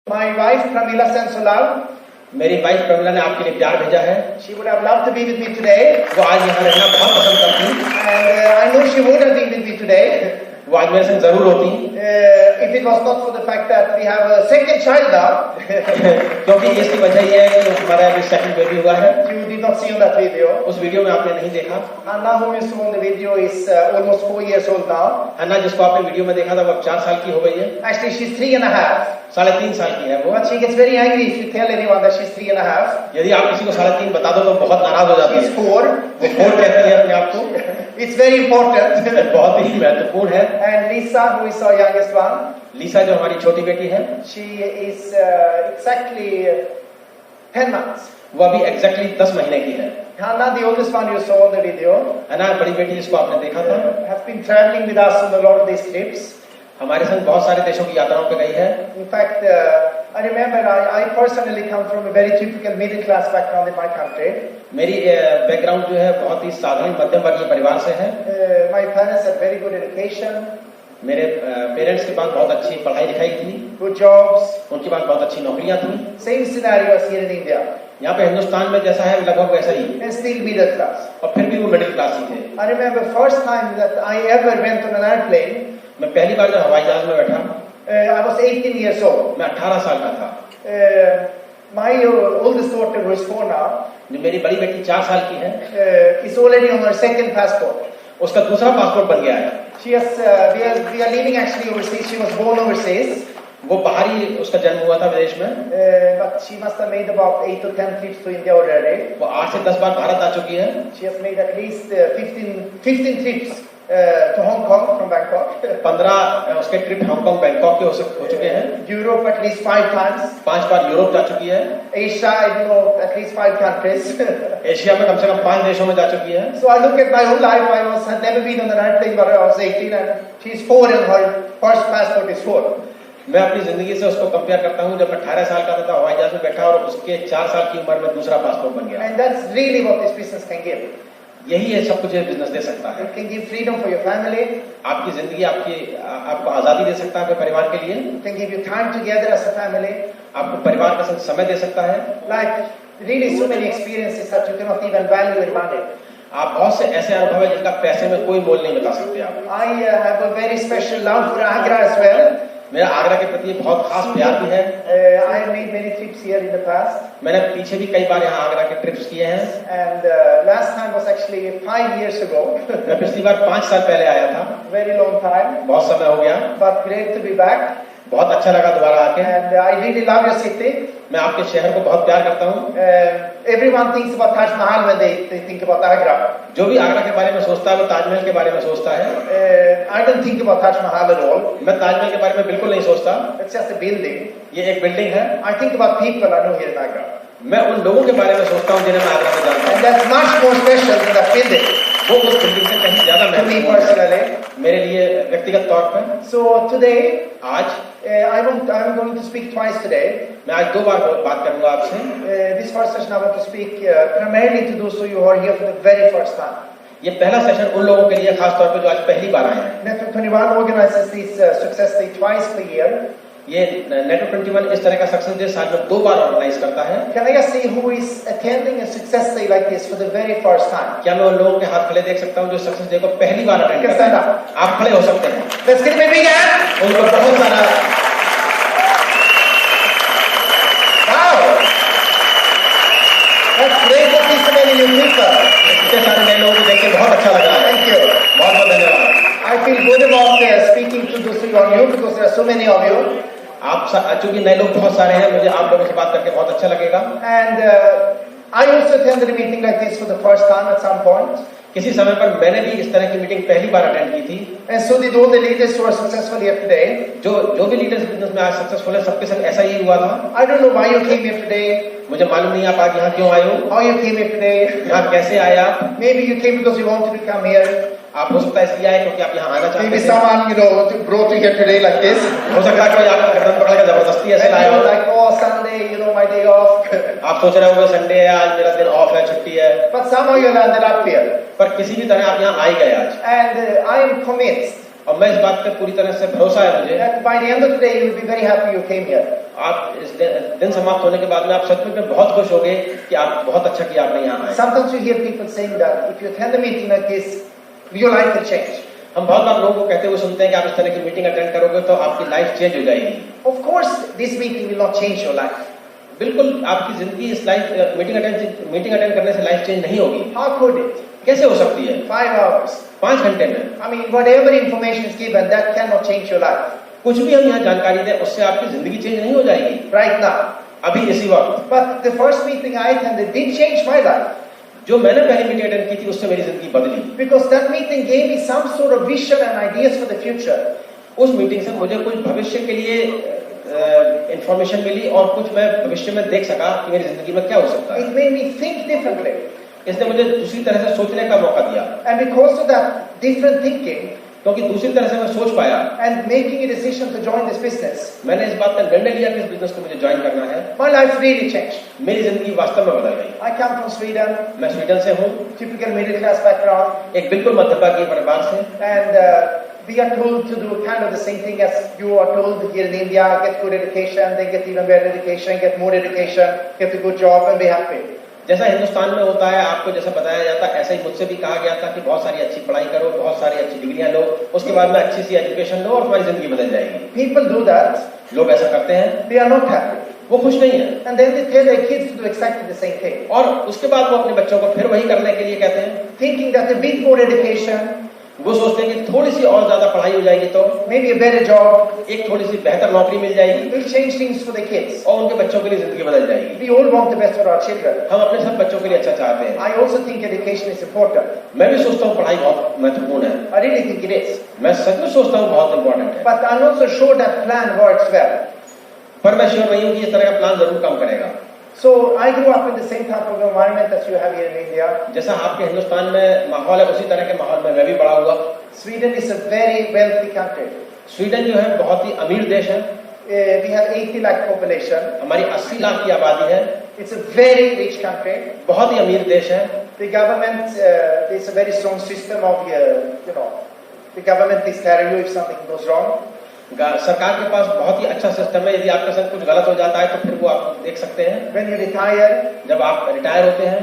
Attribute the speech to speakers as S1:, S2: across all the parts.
S1: My wife Pramila sends her love.
S2: मेरी wife Pramila ने आपके लिए प्यार भेजा है।
S1: She would have loved to be with me today.
S2: वो आज यहाँ रहना बहुत पसंद करती।
S1: And I know she would have been with me today.
S2: वो आज मेरे संग जरूर होती।
S1: If it was not for the fact that we have a second child now.
S2: क्योंकि इसकी वजह ये है कि हमारा अभी सेकंड बेबी हुआ है।
S1: You did not see on that video.
S2: उस वीडियो में आपने नहीं देखा।
S1: Anna, whom you saw on the video, is almost 4 years old now.
S2: अन्ना जिसको आपने वीडियो में देखा था वो अब 4 साल की हो गई है।
S1: Actually, she's 3.5.
S2: 3.5 साल की है वो।
S1: But she gets very angry if you tell anyone that she's 3.5.
S2: यदि आप किसी को 3.5 बता दो तो बहुत नाराज हो जाती है।
S1: She's 4.
S2: वो 4 कहती है अपने आप को।
S1: It's very important.
S2: बहुत ही महत्वपूर्ण है।
S1: And Lisa, who is our youngest one,
S2: लीसा जो हमारी छोटी बेटी है,
S1: she is exactly 10 months.
S2: वो अभी एग्जैक्टली 10 महीने की है।
S1: Hannah, the oldest one you saw on the video,
S2: अन्ना बड़ी बेटी जिसको आपने देखा था,
S1: has been traveling with us on a lot of these trips.
S2: हमारे संग बहुत सारे देशों की यात्राओं पे गई है।
S1: In fact, I remember I personally come from a very typical middle class background in my country.
S2: मेरी बैकग्राउंड जो है बहुत ही साधारण मध्यम वर्गीय परिवार से है।
S1: My parents had very good education.
S2: मेरे पेरेंट्स के पास बहुत अच्छी पढ़ाई लिखाई थी,
S1: Good jobs.
S2: उनके पास बहुत अच्छी नौकरियां थी।
S1: Same scenario as here in India.
S2: यहाँ पे हिंदुस्तान में जैसा है लगभग वैसा ही,
S1: And still middle class.
S2: और फिर भी वो मिडिल क्लास ही थे।
S1: I remember first time that I ever went on an airplane.
S2: मैं पहली बार जब हवाई जहाज में बैठा,
S1: I was 18 years old.
S2: मैं 18 साल का था।
S1: My oldest daughter, who is 4 now,
S2: जो मेरी बड़ी बेटी 4 साल की है,
S1: is already on her second passport.
S2: उसका दूसरा पासपोर्ट बन गया है।
S1: She has. We are living actually overseas. She was born overseas.
S2: वो बाहरी उसका जन्म हुआ था विदेश में।
S1: But she must have made about 8 to 10 trips to India already.
S2: वो 8 से 10 बार भारत आ चुकी है।
S1: She has made at least 15 trips to Hong Kong from Bangkok.
S2: 15 उसके ट्रिप हांगकांग बैंकॉक के हो चुके हैं।
S1: Europe at least 5 times.
S2: 5 bar Europe जा चुकी है।
S1: Asia, I don't know, at least 5 countries.
S2: Asia में कम से कम 5 देशों में जा चुकी है।
S1: So I look at my whole life. I had never been on an airplane but I was 18 and she's 4 and her first passport is 4.
S2: मैं अपनी जिंदगी से उसको कंपेयर करता हूँ। जब मैं 18 साल का था हवाई जहाज में बैठा और उसके 4 साल की उम्र में दूसरा पासपोर्ट बन गया।
S1: And that's really what this business can give.
S2: यही है सब कुछ ये बिजनेस दे सकता है।
S1: It can give freedom for your family.
S2: आपकी जिंदगी आपको आजादी दे सकता है अपने परिवार के लिए।
S1: It can give you time together as a family.
S2: आपको परिवार के साथ समय दे सकता है।
S1: Like really so many experiences that you cannot even value in money.
S2: आप बहुत से ऐसे अनुभव है जिनका पैसे में कोई मोल नहीं बता सकते आप।
S1: I have a very special love for Agra as well.
S2: मेरा आगरा के प्रति बहुत खास प्यार भी है।
S1: I have made many trips here in the past.
S2: मैंने पीछे भी कई बार यहाँ आगरा के ट्रिप्स किए हैं।
S1: And last time was actually 5 years ago.
S2: मैं पिछली बार 5 साल पहले आया था।
S1: Very long time.
S2: बहुत समय हो गया।
S1: But great to be back.
S2: बहुत अच्छा लगा दोबारा आके।
S1: And I really love your city.
S2: मैं आपके शहर को बहुत प्यार करता हूँ।
S1: Everyone thinks about Taj Mahal when they think about Agra.
S2: जो भी आगरा के बारे में सोचता है वो ताजमहल के बारे में सोचता है।
S1: I don't think about Taj Mahal at all.
S2: मैं ताजमहल के बारे में बिल्कुल नहीं सोचता।
S1: It's just a building.
S2: ये एक बिल्डिंग है।
S1: I think about people I know here in Agra.
S2: मैं उन लोगों के बारे में सोचता हूँ जिन्हें मैं आगरा में जानता हूँ।
S1: And that's much more special than that building.
S2: वो उस बिल्डिंग से कहीं ज्यादा
S1: To me
S2: महत्वपूर्ण है
S1: personally.
S2: मेरे लिए व्यक्तिगत तौर पर।
S1: So today,
S2: आज
S1: I'm going to speak twice today.
S2: मैं आज 2 बार बात करूंगा आपसे।
S1: This first session I want to speak primarily to those of you who are here for the very first time.
S2: ये पहला सेशन उन लोगों के लिए खास तौर पे जो आज पहली बार आए हैं।
S1: Network 21 organizes this Success Day twice per year.
S2: ये नेटवर्क 21 इस तरह का सक्सेस डे साल में 2 बार ऑर्गेनाइज करता है।
S1: Can I just see who is attending a Success Day like this for the very first time?
S2: क्या मैं उन लोगों के हाथ खड़े देख सकता हूँ जो सक्सेस डे को पहली बार अटेंड कर रहे हैं? आप खड़े हो सकते हैं।
S1: Let's give them a big hand.
S2: उनको बहुत सारा
S1: Wow! That's great to see so many new people.
S2: इतने सारे नए लोगों को देख के बहुत अच्छा लग रहा है।
S1: Thank you.
S2: बहुत बहुत धन्यवाद।
S1: I feel good about speaking to those of you because there are so many of you.
S2: आप चूंकि नए लोग बहुत सारे हैं, मुझे आप लोगों से बात करके बहुत अच्छा लगेगा।
S1: And I also attended a meeting like this for the first time at some point.
S2: किसी समय पर मैंने भी इस तरह की मीटिंग पहली बार अटेंड की थी।
S1: And so did all the leaders who are successful here today.
S2: जो भी लीडर्स बिजनेस में आज सक्सेसफुल है सबके संग ऐसा ही हुआ था।
S1: I don't know why you came here today.
S2: मुझे मालूम नहीं आप आज यहाँ क्यों आए हो।
S1: How you came here today.
S2: यहाँ कैसे आए आप?
S1: Maybe you came because you wanted to come here.
S2: आप हो सकता है इसलिए आए क्योंकि आप यहाँ आना चाहते
S1: Maybe
S2: हैं।
S1: someone brought you here today like this.
S2: हो सकता है कोई आपका गर्दन पकड़ के जबरदस्ती ऐसे लाया
S1: And
S2: हो।
S1: you're like, oh Sunday, my day off.
S2: आप सोच रहे होंगे संडे है आज मेरा दिन ऑफ है, छुट्टी है।
S1: But somehow you landed up here.
S2: पर किसी भी तरह आप यहाँ आ ही गए आज।
S1: And I am convinced
S2: और मैं इस बात पे पूरी तरह से भरोसा है मुझे
S1: that by the end of the day you will be very happy you came here.
S2: आप इस दिन समाप्त होने के बाद में आप सचमुच में बहुत खुश होगे कि आप बहुत अच्छा किया आपने यहाँ आए।
S1: Sometimes you hear people saying that if you attend a meeting like this, your life will change.
S2: हम बहुत बार लोगों को कहते हुए सुनते हैं कि आप इस तरह की मीटिंग अटेंड करोगे तो आपकी लाइफ चेंज हो जाएगी।
S1: Of course, this meeting will not change your life.
S2: बिल्कुल आपकी जिंदगी इस लाइफ मीटिंग अटेंड करने से लाइफ चेंज नहीं होगी।
S1: How could it?
S2: कैसे हो सकती है?
S1: 5 hours.
S2: 5 घंटे में
S1: I mean, whatever information is given, that cannot change your life.
S2: कुछ भी हम यहाँ जानकारी दें उससे आपकी जिंदगी चेंज नहीं हो जाएगी
S1: Right now.
S2: अभी इसी वक्त।
S1: But the first meeting I attended did change my life.
S2: जो मैंने पहली मीटिंग अटेंड की थी उससे मेरी जिंदगी बदली।
S1: Because that meeting gave me some sort of vision and ideas for the future.
S2: उस मीटिंग से मुझे कुछ भविष्य के लिए इंफॉर्मेशन मिली और कुछ मैं भविष्य में देख सका कि मेरी जिंदगी में क्या हो सकता है।
S1: It made me think differently.
S2: इसने मुझे दूसरी तरह से सोचने का मौका दिया।
S1: And because of that different thinking,
S2: क्योंकि दूसरी तरह से मैं सोच पाया
S1: and making a decision to join this business,
S2: मैंने इस बात का निर्णय लिया कि इस बिजनेस को मुझे ज्वाइन करना है।
S1: my life really changed.
S2: मेरी जिंदगी वास्तव में बदल गई।
S1: I come from Sweden,
S2: मैं स्वीडन से हूँ,
S1: typical middle class background,
S2: एक बिल्कुल मध्यवर्गीय परिवार से,
S1: and we are told to do kind of the same thing as you are told here in India: get good education, then get even better education, get more education, get a good job, and be happy.
S2: जैसा हिंदुस्तान में होता है आपको जैसा बताया जाता है ऐसा ही मुझसे भी कहा गया था कि बहुत सारी अच्छी पढ़ाई करो, बहुत सारी अच्छी डिग्रियां लो, उसके बाद में अच्छी सी एजुकेशन लो और तुम्हारी जिंदगी बदल जाएगी।
S1: People do that.
S2: लोग ऐसा करते हैं,
S1: They are not happy.
S2: वो खुश नहीं है
S1: And then they tell their kids to do exactly the same thing,
S2: और उसके बाद वो अपने बच्चों को फिर वही करने के लिए कहते हैं।
S1: thinking that a bit more education,
S2: वो सोचते हैं कि थोड़ी सी और ज्यादा पढ़ाई हो जाएगी तो
S1: maybe a better job,
S2: एक थोड़ी सी बेहतर नौकरी मिल जाएगी
S1: will change things for the kids.
S2: और उनके बच्चों के लिए जिंदगी बदल जाएगी।
S1: We all want the best for our children.
S2: हम अपने सब बच्चों के लिए अच्छा चाहते हैं।
S1: I also think education is important.
S2: मैं भी सोचता हूँ पढ़ाई बहुत महत्वपूर्ण है।
S1: I really think it is.
S2: मैं सच में सोचता हूँ बहुत इम्पोर्टेंट है।
S1: But I'm not so sure that plan works well.
S2: पर मैं श्योर नहीं हूँ कि इस तरह का प्लान जरूर काम करेगा।
S1: So I grew up in the same type of environment that you have here in India.
S2: जैसा आपके हिंदुस्तान में माहौल है उसी तरह के माहौल में मैं भी बड़ा हुआ।
S1: Sweden is a very wealthy country.
S2: Sweden जो है बहुत ही अमीर देश है।
S1: We have 80 lakh population.
S2: हमारी 80 लाख की आबादी है।
S1: It's a very rich country.
S2: बहुत ही अमीर देश है।
S1: The government, there's a very strong system of, the government takes care of you if something goes wrong.
S2: सरकार के पास बहुत ही अच्छा सिस्टम है। यदि आपके साथ कुछ गलत हो जाता है तो फिर वो आप देख सकते हैं।
S1: When you retire,
S2: जब आप रिटायर होते हैं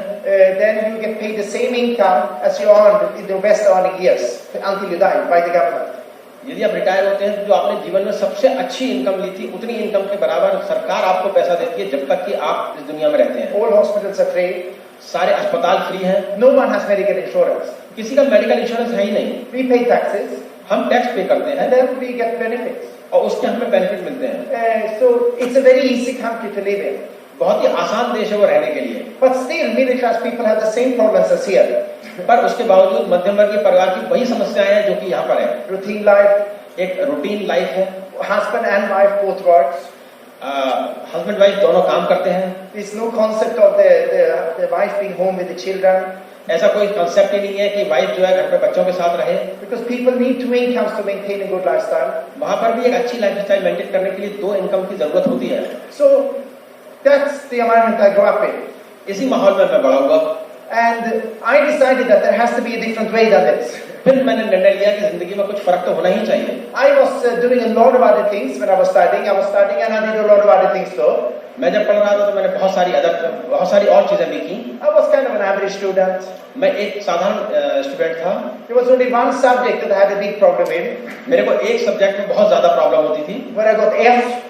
S1: then you get paid the same income as you earned in your best earning years until you die by the government.
S2: यदि आप रिटायर होते हैं तो जो आपने जीवन में सबसे अच्छी इनकम ली थी उतनी इनकम के बराबर सरकार आपको पैसा देती है जब तक कि आप इस दुनिया में रहते हैं।
S1: All hospitals are free.
S2: सारे अस्पताल फ्री हैं।
S1: No one has medical insurance.
S2: किसी का मेडिकल इंश्योरेंस है ही नहीं।
S1: We pay taxes.
S2: हम टैक्स पे करते हैं
S1: And then we get benefits.
S2: और उसके हमें बेनिफिट मिलते हैं।
S1: So it's a very easy country to live in.
S2: बहुत ही आसान देश है वो रहने के लिए।
S1: But still, middle class people have the same problems as here.
S2: पर उसके बावजूद मध्यम वर्गीय परिवार की वही समस्याएं हैं जो कि यहाँ पर है।
S1: Routine life.
S2: एक रूटीन लाइफ है।
S1: Husband and wife both works.
S2: Husband wife दोनों काम करते हैं।
S1: There's no concept of the wife being home with the children.
S2: ऐसा कोई कंसेप्ट ही नहीं है कि वाइफ जो है घर पे बच्चों के साथ रहे।
S1: Because people need 2 incomes to maintain a good lifestyle.
S2: वहाँ पर भी एक अच्छी लाइफस्टाइल मेंटेन करने के लिए 2 इनकम की जरूरत होती है।
S1: So that's the environment I grew up in.
S2: इसी माहौल में मैं बड़ा हुआ।
S1: And I decided that there has to be a different way than this.
S2: फिर मैंने निर्णय लिया कि जिंदगी में कुछ फर्क तो होना ही चाहिए।
S1: I was doing a lot of other things when I was studying. I was studying and I did a lot of other things too.
S2: मैं जब पढ़ रहा था तो मैंने बहुत सारी और चीजें भी की।
S1: I was kind of an average student.
S2: मैं एक साधारण स्टूडेंट था।
S1: There was only one subject that I had a big problem in.
S2: मेरे को एक सब्जेक्ट में बहुत ज्यादा प्रॉब्लम होती थी।
S1: Where I got F.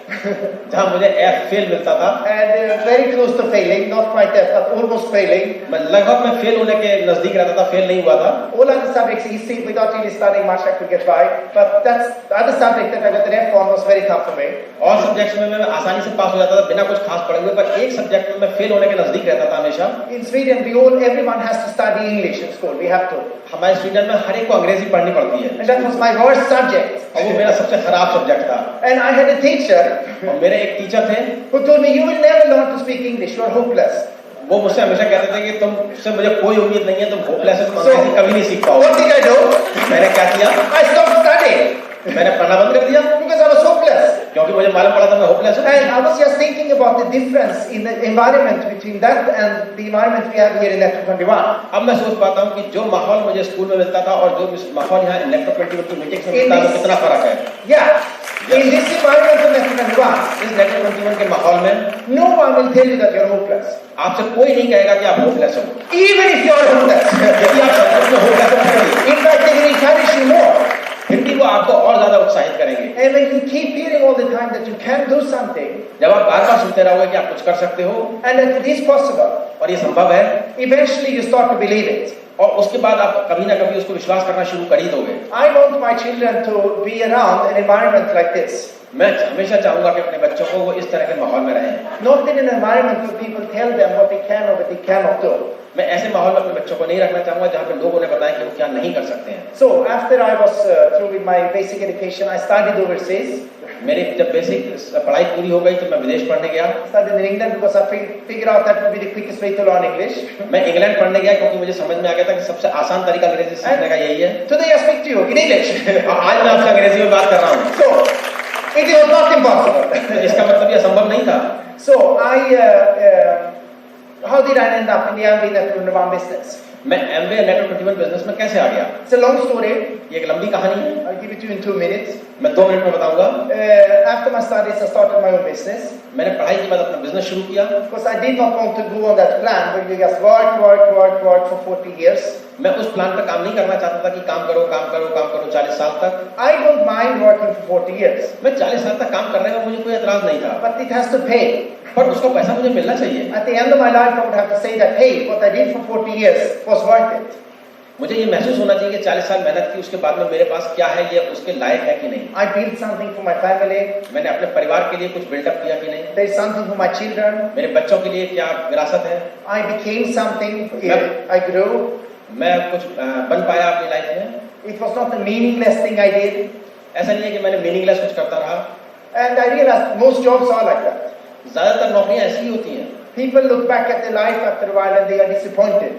S2: जहाँ मुझे F फेल मिलता था।
S1: And very close to failing, not quite F, but almost failing.
S2: मैं लगभग मैं फेल होने के नजदीक रहता था, फेल नहीं हुआ था।
S1: All other subjects easy, without really studying much I could get by. But that's the other subject that I got an F on was very tough for me.
S2: और सब्जेक्ट्स में मैं आसानी से पास हो जाता था बिना कुछ खास पढ़े हुए, पर एक सब्जेक्ट में मैं फेल होने के नजदीक रहता था हमेशा।
S1: In Sweden, everyone has to study English in school. We have to.
S2: हमारे स्वीडन में हर एक को अंग्रेजी पढ़नी पड़ती है।
S1: And that was my worst subject.
S2: और वो मेरा सबसे खराब सब्जेक्ट था।
S1: And I had a teacher.
S2: और मेरे एक टीचर थे।
S1: Who told me you will never learn to speak English. You are hopeless.
S2: वो मुझसे हमेशा कहते थे कि तुमसे मुझे कोई उम्मीद नहीं है, तुम होपलेस हो, तुम अंग्रेजी कभी नहीं सीख पाओगे।
S1: What did I do?
S2: मैंने क्या किया?
S1: I stopped studying.
S2: मैंने पढ़ना बंद कर दिया
S1: because I was hopeless.
S2: क्योंकि मुझे मालूम पड़ा था मैं होपलेस हूँ।
S1: And I was just thinking about the difference in the environment between that and the environment we have here in Lecture 21.
S2: अब मैं सोच पाता हूँ कि जो माहौल मुझे स्कूल में मिलता था और जो माहौल यहाँ Lecture 21 की मीटिंग में मिलता है वो कितना फर्क है।
S1: Yeah. In this environment of Network 21,
S2: इस नेटवर्क 21 के माहौल में
S1: no one will tell you that you're hopeless.
S2: आपसे कोई नहीं कहेगा कि आप होपलेस हो।
S1: Even if you're hopeless.
S2: यदि आप सच में होपलेस हो,
S1: In fact, they will encourage you more.
S2: फिर भी वो आपको और ज्यादा उत्साहित करेंगे।
S1: And when you keep hearing all the time that you can do something,
S2: जब आप बार-बार सुनते रहोगे कि आप कुछ कर सकते हो
S1: and that it is possible,
S2: और ये संभव है,
S1: eventually you start to believe it.
S2: और उसके बाद आप कभी ना कभी उसको विश्वास करना शुरू कर ही दोगे।
S1: I want my children to be around an environment like this.
S2: मैं हमेशा चाहूंगा कि अपने बच्चों को वो इस तरह के माहौल में रहें।
S1: Not in an environment where people tell them what they can or what they cannot do.
S2: मैं ऐसे माहौल में अपने बच्चों को नहीं रखना चाहूंगा जहाँ पे लोग उन्हें बताएं कि वो क्या नहीं कर सकते हैं।
S1: So after I was through with my basic education, I studied overseas.
S2: मेरी जब बेसिक पढ़ाई पूरी हो गई तो मैं विदेश पढ़ने गया।
S1: Studied in England because I figured out that would be the quickest way to learn English.
S2: मैं इंग्लैंड पढ़ने गया क्योंकि मुझे समझ में आ गया था कि सबसे आसान तरीका अंग्रेजी सीखने का यही है।
S1: Today I speak to you in English.
S2: आज मैं आपसे अंग्रेजी में बात कर रहा हूँ।
S1: So it was not impossible.
S2: इसका मतलब यह संभव नहीं था।
S1: So how did I end up in the MBA Network 21 business?
S2: मैं MBA नेटवर्क 21 बिजनेस में कैसे आ गया?
S1: It's a long story.
S2: ये एक लंबी कहानी है।
S1: I'll give it to you in 2 minutes.
S2: मैं 2 मिनट में बताऊंगा।
S1: After my studies, I started my own business.
S2: मैंने पढ़ाई के बाद अपना बिजनेस शुरू किया।
S1: Because I did not want to go on that plan where you just work for 40 years.
S2: मैं उस प्लान पर काम नहीं करना चाहता था कि काम करो 40 साल तक।
S1: I don't mind working for 40 years.
S2: मैं 40 साल तक काम करने में मुझे कोई एतराज नहीं था।
S1: But it has to pay.
S2: पर उसका पैसा मुझे मिलना चाहिए।
S1: At the end of my life, I would have to say that, hey, what I did for 40 years was worth it.
S2: मुझे ये महसूस होना चाहिए कि 40 साल मेहनत की, उसके बाद में मेरे पास क्या है, ये उसके लायक है कि नहीं।
S1: I built something for my family.
S2: मैंने अपने परिवार के लिए कुछ बिल्डअप किया कि नहीं।
S1: There is something for my children.
S2: मेरे बच्चों के लिए क्या विरासत है।
S1: I became something. I grew.
S2: मैं कुछ बन पाया अपनी लाइफ में।
S1: It was not a meaningless thing I did.
S2: ऐसा नहीं है कि मैंने मीनिंगलेस कुछ करता रहा।
S1: And I realized most jobs are like that.
S2: ज्यादातर नौकरियां ऐसी ही होती हैं।
S1: People look back at their life after a while and they are disappointed.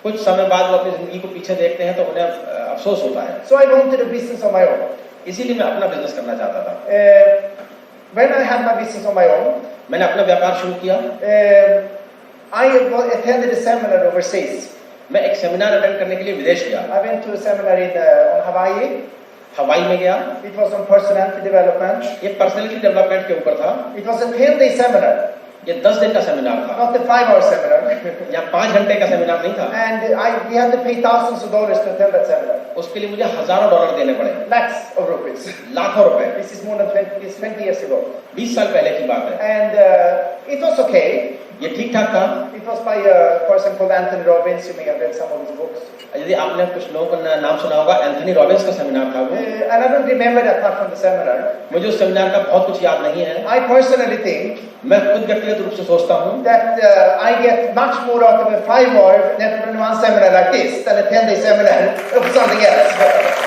S2: कुछ समय बाद वो अपनी जिंदगी को पीछे देखते हैं तो उन्हें अफसोस होता है।
S1: So I wanted a business of my own.
S2: इसीलिए मैं अपना बिजनेस करना चाहता था।
S1: When I had my business on my own,
S2: मैंने अपना व्यापार शुरू किया।
S1: I attended a seminar overseas.
S2: मैं एक सेमिनार अटेंड करने के लिए विदेश गया।
S1: I went to a seminar on Hawaii.
S2: हवाई में गया।
S1: It was on personality development.
S2: ये पर्सनैलिटी डेवलपमेंट के ऊपर था।
S1: It was a 10-day seminar.
S2: ये 10 दिन का सेमिनार था।
S1: Not a 5-hour seminar.
S2: यहाँ 5 घंटे का सेमिनार नहीं था।
S1: And we had to pay thousands of dollars to attend that seminar.
S2: उसके लिए मुझे हजारों डॉलर देने पड़े।
S1: Lakhs of rupees.
S2: लाखों रुपए।
S1: This is more than 20 years ago.
S2: 20 साल पहले की बात है।
S1: And it was okay.
S2: ये ठीक ठाक था।
S1: It was by a person called Anthony Robbins. You may have read some of his books.
S2: यदि आपने कुछ लोगों का नाम सुना होगा, एंथनी रॉबिन्स का सेमिनार था वो।
S1: And I don't remember that much from the seminar.
S2: मुझे उस सेमिनार का बहुत कुछ याद नहीं है।
S1: I personally think
S2: मैं खुद व्यक्तिगत रूप से सोचता हूँ
S1: that I get much more out of a 5-hour Network 21 seminar like this than a 10-day seminar of something else.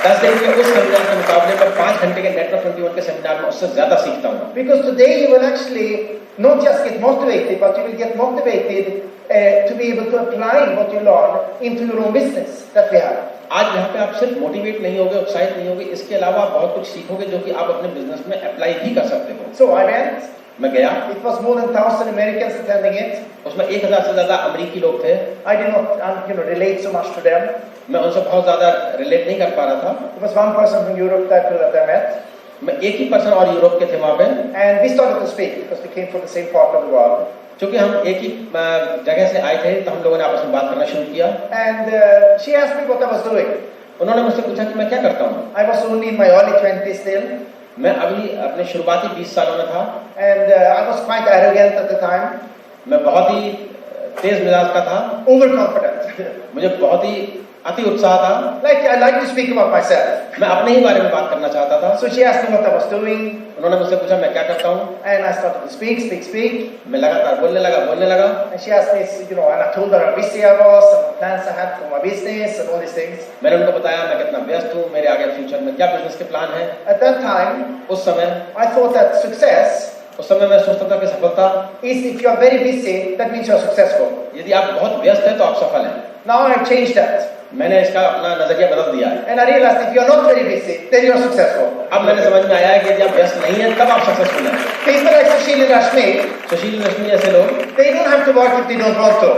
S2: 10 दिन के उस सेमिनार के मुकाबले में 5 घंटे के नेटवर्क 21 के सेमिनार में उससे ज्यादा सीखता हूँ।
S1: Because today you will actually not just get motivated, but you will get motivated to be able to apply what you learn into your own business that we have.
S2: आज यहाँ पे आप सिर्फ मोटिवेट नहीं होगे, उत्साहित नहीं होगे, इसके अलावा आप बहुत कुछ सीखोगे जो कि आप अपने बिजनेस में अप्लाई भी कर सकते हो।
S1: So I went.
S2: मैं गया।
S1: It was more than 1,000 Americans attending it.
S2: उसमें 1000 से ज्यादा अमेरिकी लोग थे।
S1: I did not relate so much to them.
S2: मैं उनसे बहुत ज्यादा रिलेट नहीं कर पा रहा था।
S1: There was one person from Europe that I met.
S2: मैं एक ही पर्सन और यूरोप के थे वहाँ पे।
S1: And we started to speak because we came from the same part of the world.
S2: क्योंकि हम एक ही जगह से आए थे तो हम लोगों ने आपस में बात करना शुरू किया।
S1: And she asked me what I was doing.
S2: उन्होंने मुझसे पूछा कि मैं क्या करता हूँ।
S1: I was only in my early 20s still.
S2: मैं अभी अपने शुरुआती 20 सालों में था।
S1: And I was quite arrogant at the time.
S2: मैं बहुत ही तेज मिजाज का था।
S1: Overconfident.
S2: मुझे बहुत ही अति उत्साह था।
S1: Like I like to speak about myself.
S2: मैं अपने ही बारे में बात करना चाहता था।
S1: So she asked me what I was doing.
S2: उन्होंने मुझसे पूछा मैं क्या करता हूँ।
S1: And I started to speak.
S2: मैं लगातार बोलने लगा।
S1: And she asked me, and I told her how busy I was and what plans I had for my business and all these things.
S2: मैंने उनको बताया मैं कितना व्यस्त हूँ, मेरे आगे फ्यूचर में क्या बिजनेस के प्लान हैं।
S1: At that time,
S2: उस समय
S1: I thought that success
S2: उस समय मैं सोचता था कि सफलता
S1: is if you are very busy, that means you are successful.
S2: यदि आप बहुत व्यस्त हैं तो आप सफल हैं।
S1: Now I have changed that.
S2: मैंने इसका अपना नजरिया बदल दिया है।
S1: And I realized if you are not very busy, then you are successful.
S2: अब मैंने समझ में आया है कि जब व्यस्त नहीं है तब आप सक्सेसफुल हैं।
S1: People like Sushil and Rashmi,
S2: सुशील रश्मि जैसे लोग,
S1: they don't have to work if they don't want to.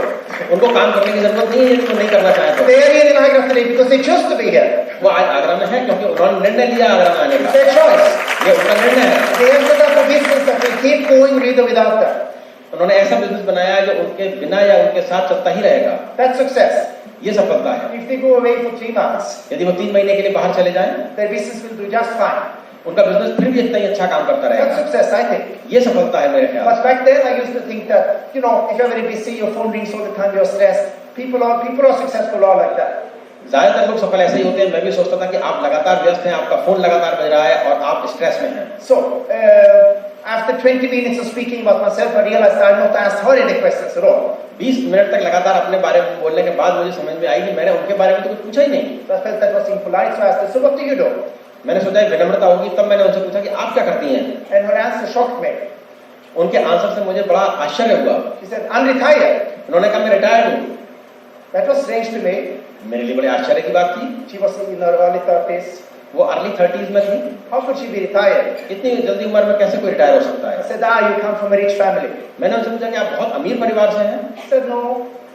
S2: उनको काम करने की जरूरत नहीं है जो नहीं करना चाहते।
S1: They are here in Agra today because they chose to be here.
S2: वो आज आगरा में है क्योंकि उन्होंने निर्णय लिया आगरा में आने
S1: It's
S2: का।
S1: their choice.
S2: ये उनका निर्णय है।
S1: They have set up a business that will keep going with or without them.
S2: उन्होंने ऐसा बिजनेस बनाया है जो उनके बिना या उनके साथ चलता ही रहेगा।
S1: That's success.
S2: ये सफलता है।
S1: If they go away for 3 months,
S2: यदि वो 3 महीने के लिए बाहर चले जाएं,
S1: their business will do just fine.
S2: उनका बिजनेस फिर भी इतना ही अच्छा काम करता
S1: That's
S2: रहेगा।
S1: success, I think.
S2: ये सफलता है मेरे ख्याल।
S1: But back then, I used to think that, you know, if you're very busy, your phone rings all the time, you're stressed. People are successful all like that.
S2: ज्यादातर लोग सफल ऐसे ही होते हैं। मैं भी सोचता था कि आप लगातार व्यस्त हैं, आपका फोन लगातार बज रहा है और आप स्ट्रेस में हैं।
S1: So, after 20 minutes of speaking about myself, I realized I had not asked her any questions at all.
S2: 20 minute तक लगातार अपने बारे में बोलने के बाद मुझे समझ में आई कि मैंने उनके बारे में तो कुछ पूछा ही नहीं।
S1: So I felt that was impolite, so I asked her, so what do you do?
S2: मैंने सोचा विनम्रता होगी, तब मैंने उनसे पूछा कि आप क्या करती हैं।
S1: And her answer shocked me.
S2: उनके आंसर से मुझे बड़ा आश्चर्य हुआ।
S1: She said, I'm retired.
S2: उन्होंने कहा मैं रिटायर्ड हूँ।
S1: That was strange to me.
S2: मेरे लिए बड़े आश्चर्य की बात थी।
S1: She was in her early 30s.
S2: वो अर्ली 30s में थी।
S1: How could she be retired?
S2: इतनी जल्दी उम्र में कैसे कोई रिटायर हो सकता
S1: I
S2: है।
S1: said, you come from a rich family.
S2: मैंने उनसे पूछा कि आप बहुत अमीर परिवार से हैं।
S1: She said, no,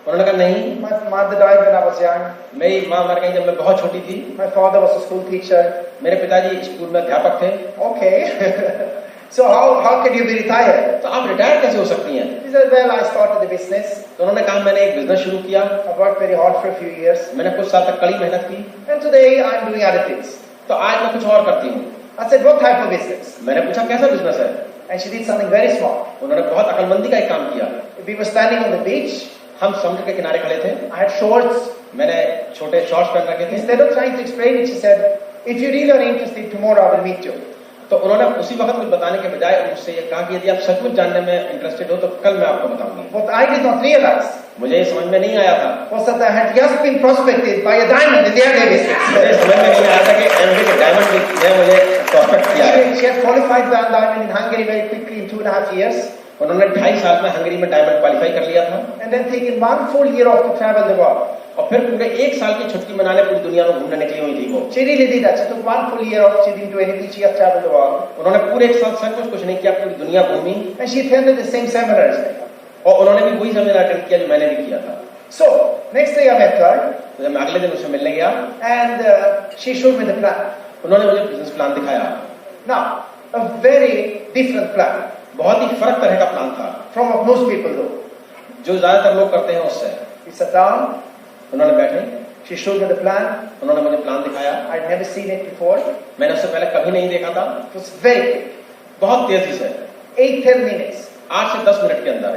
S2: उन्होंने कहा नहीं,
S1: my mother died when I was young.
S2: मेरी माँ मर गई जब मैं बहुत छोटी थी।
S1: My father was a school teacher.
S2: मेरे पिताजी स्कूल में अध्यापक थे।
S1: Okay. So how can you be retired?
S2: तो आप रिटायर कैसे हो सकती हैं।
S1: She said, well, I started the business.
S2: तो उन्होंने कहा मैंने एक बिजनेस शुरू किया।
S1: I worked very hard for a few years.
S2: मैंने कुछ साल तक कड़ी मेहनत की।
S1: And today I'm doing other things.
S2: तो आज मैं कुछ और करती हूँ।
S1: I said, what type of business?
S2: मैंने पूछा कैसा बिजनेस है।
S1: And she did something very smart.
S2: उन्होंने बहुत अकलमंदी का एक काम किया।
S1: We were standing on the beach.
S2: हम समुद्र के किनारे खड़े थे।
S1: I had shorts.
S2: मैंने छोटे शॉर्ट्स पहन रखे थे।
S1: Instead of trying to explain it, she said, if you really are interested, tomorrow I will meet you.
S2: तो उन्होंने उसी वक्त कुछ बताने के बजाय मुझसे ये कहा कि यदि आप सचमुच जानने में इंटरेस्टेड हो तो कल मैं आपको बताऊंगी।
S1: What I did not realize
S2: मुझे ये समझ में नहीं आया था
S1: was that I had just been prospected by a diamond in the everyday business.
S2: मुझे समझ में नहीं आया था कि एमडी के डायमंड ने मुझे प्रोस्पेक्ट किया है।
S1: She had qualified for diamond in Hungary very quickly in 2.5 years.
S2: उन्होंने 2.5 साल में हंगरी में डायमंड क्वालिफाई कर लिया था।
S1: And then taken 1 full year off to travel the world.
S2: और फिर पूरे 1 साल की छुट्टी मनाने पूरी दुनिया में घूमने निकली हुई थी वो।
S1: She really did that. She took 1 full year off. She didn't do anything. She just traveled the world.
S2: उन्होंने पूरे 1 साल सब कुछ नहीं किया, पूरी दुनिया घूमी।
S1: And she attended the same seminars.
S2: और उन्होंने भी वही सेमिनार अटेंड किया जो मैंने भी किया था।
S1: So next day I met her.
S2: तो जब मैं अगले दिन उससे मिलने गया,
S1: And she showed me the plan.
S2: उन्होंने मुझे बिजनेस प्लान दिखाया।
S1: Now a very different plan.
S2: बहुत ही फर्क तरह का प्लान था
S1: from what most people do.
S2: जो ज्यादातर लोग करते हैं उससे।
S1: We sat down.
S2: उन्होंने बैठे,
S1: She showed me the plan.
S2: उन्होंने मुझे प्लान दिखाया।
S1: I'd never seen it before.
S2: मैंने उससे पहले कभी नहीं देखा था।
S1: It was very quick.
S2: बहुत तेजी से
S1: 8-10 minutes.
S2: 8 से 10 मिनट के अंदर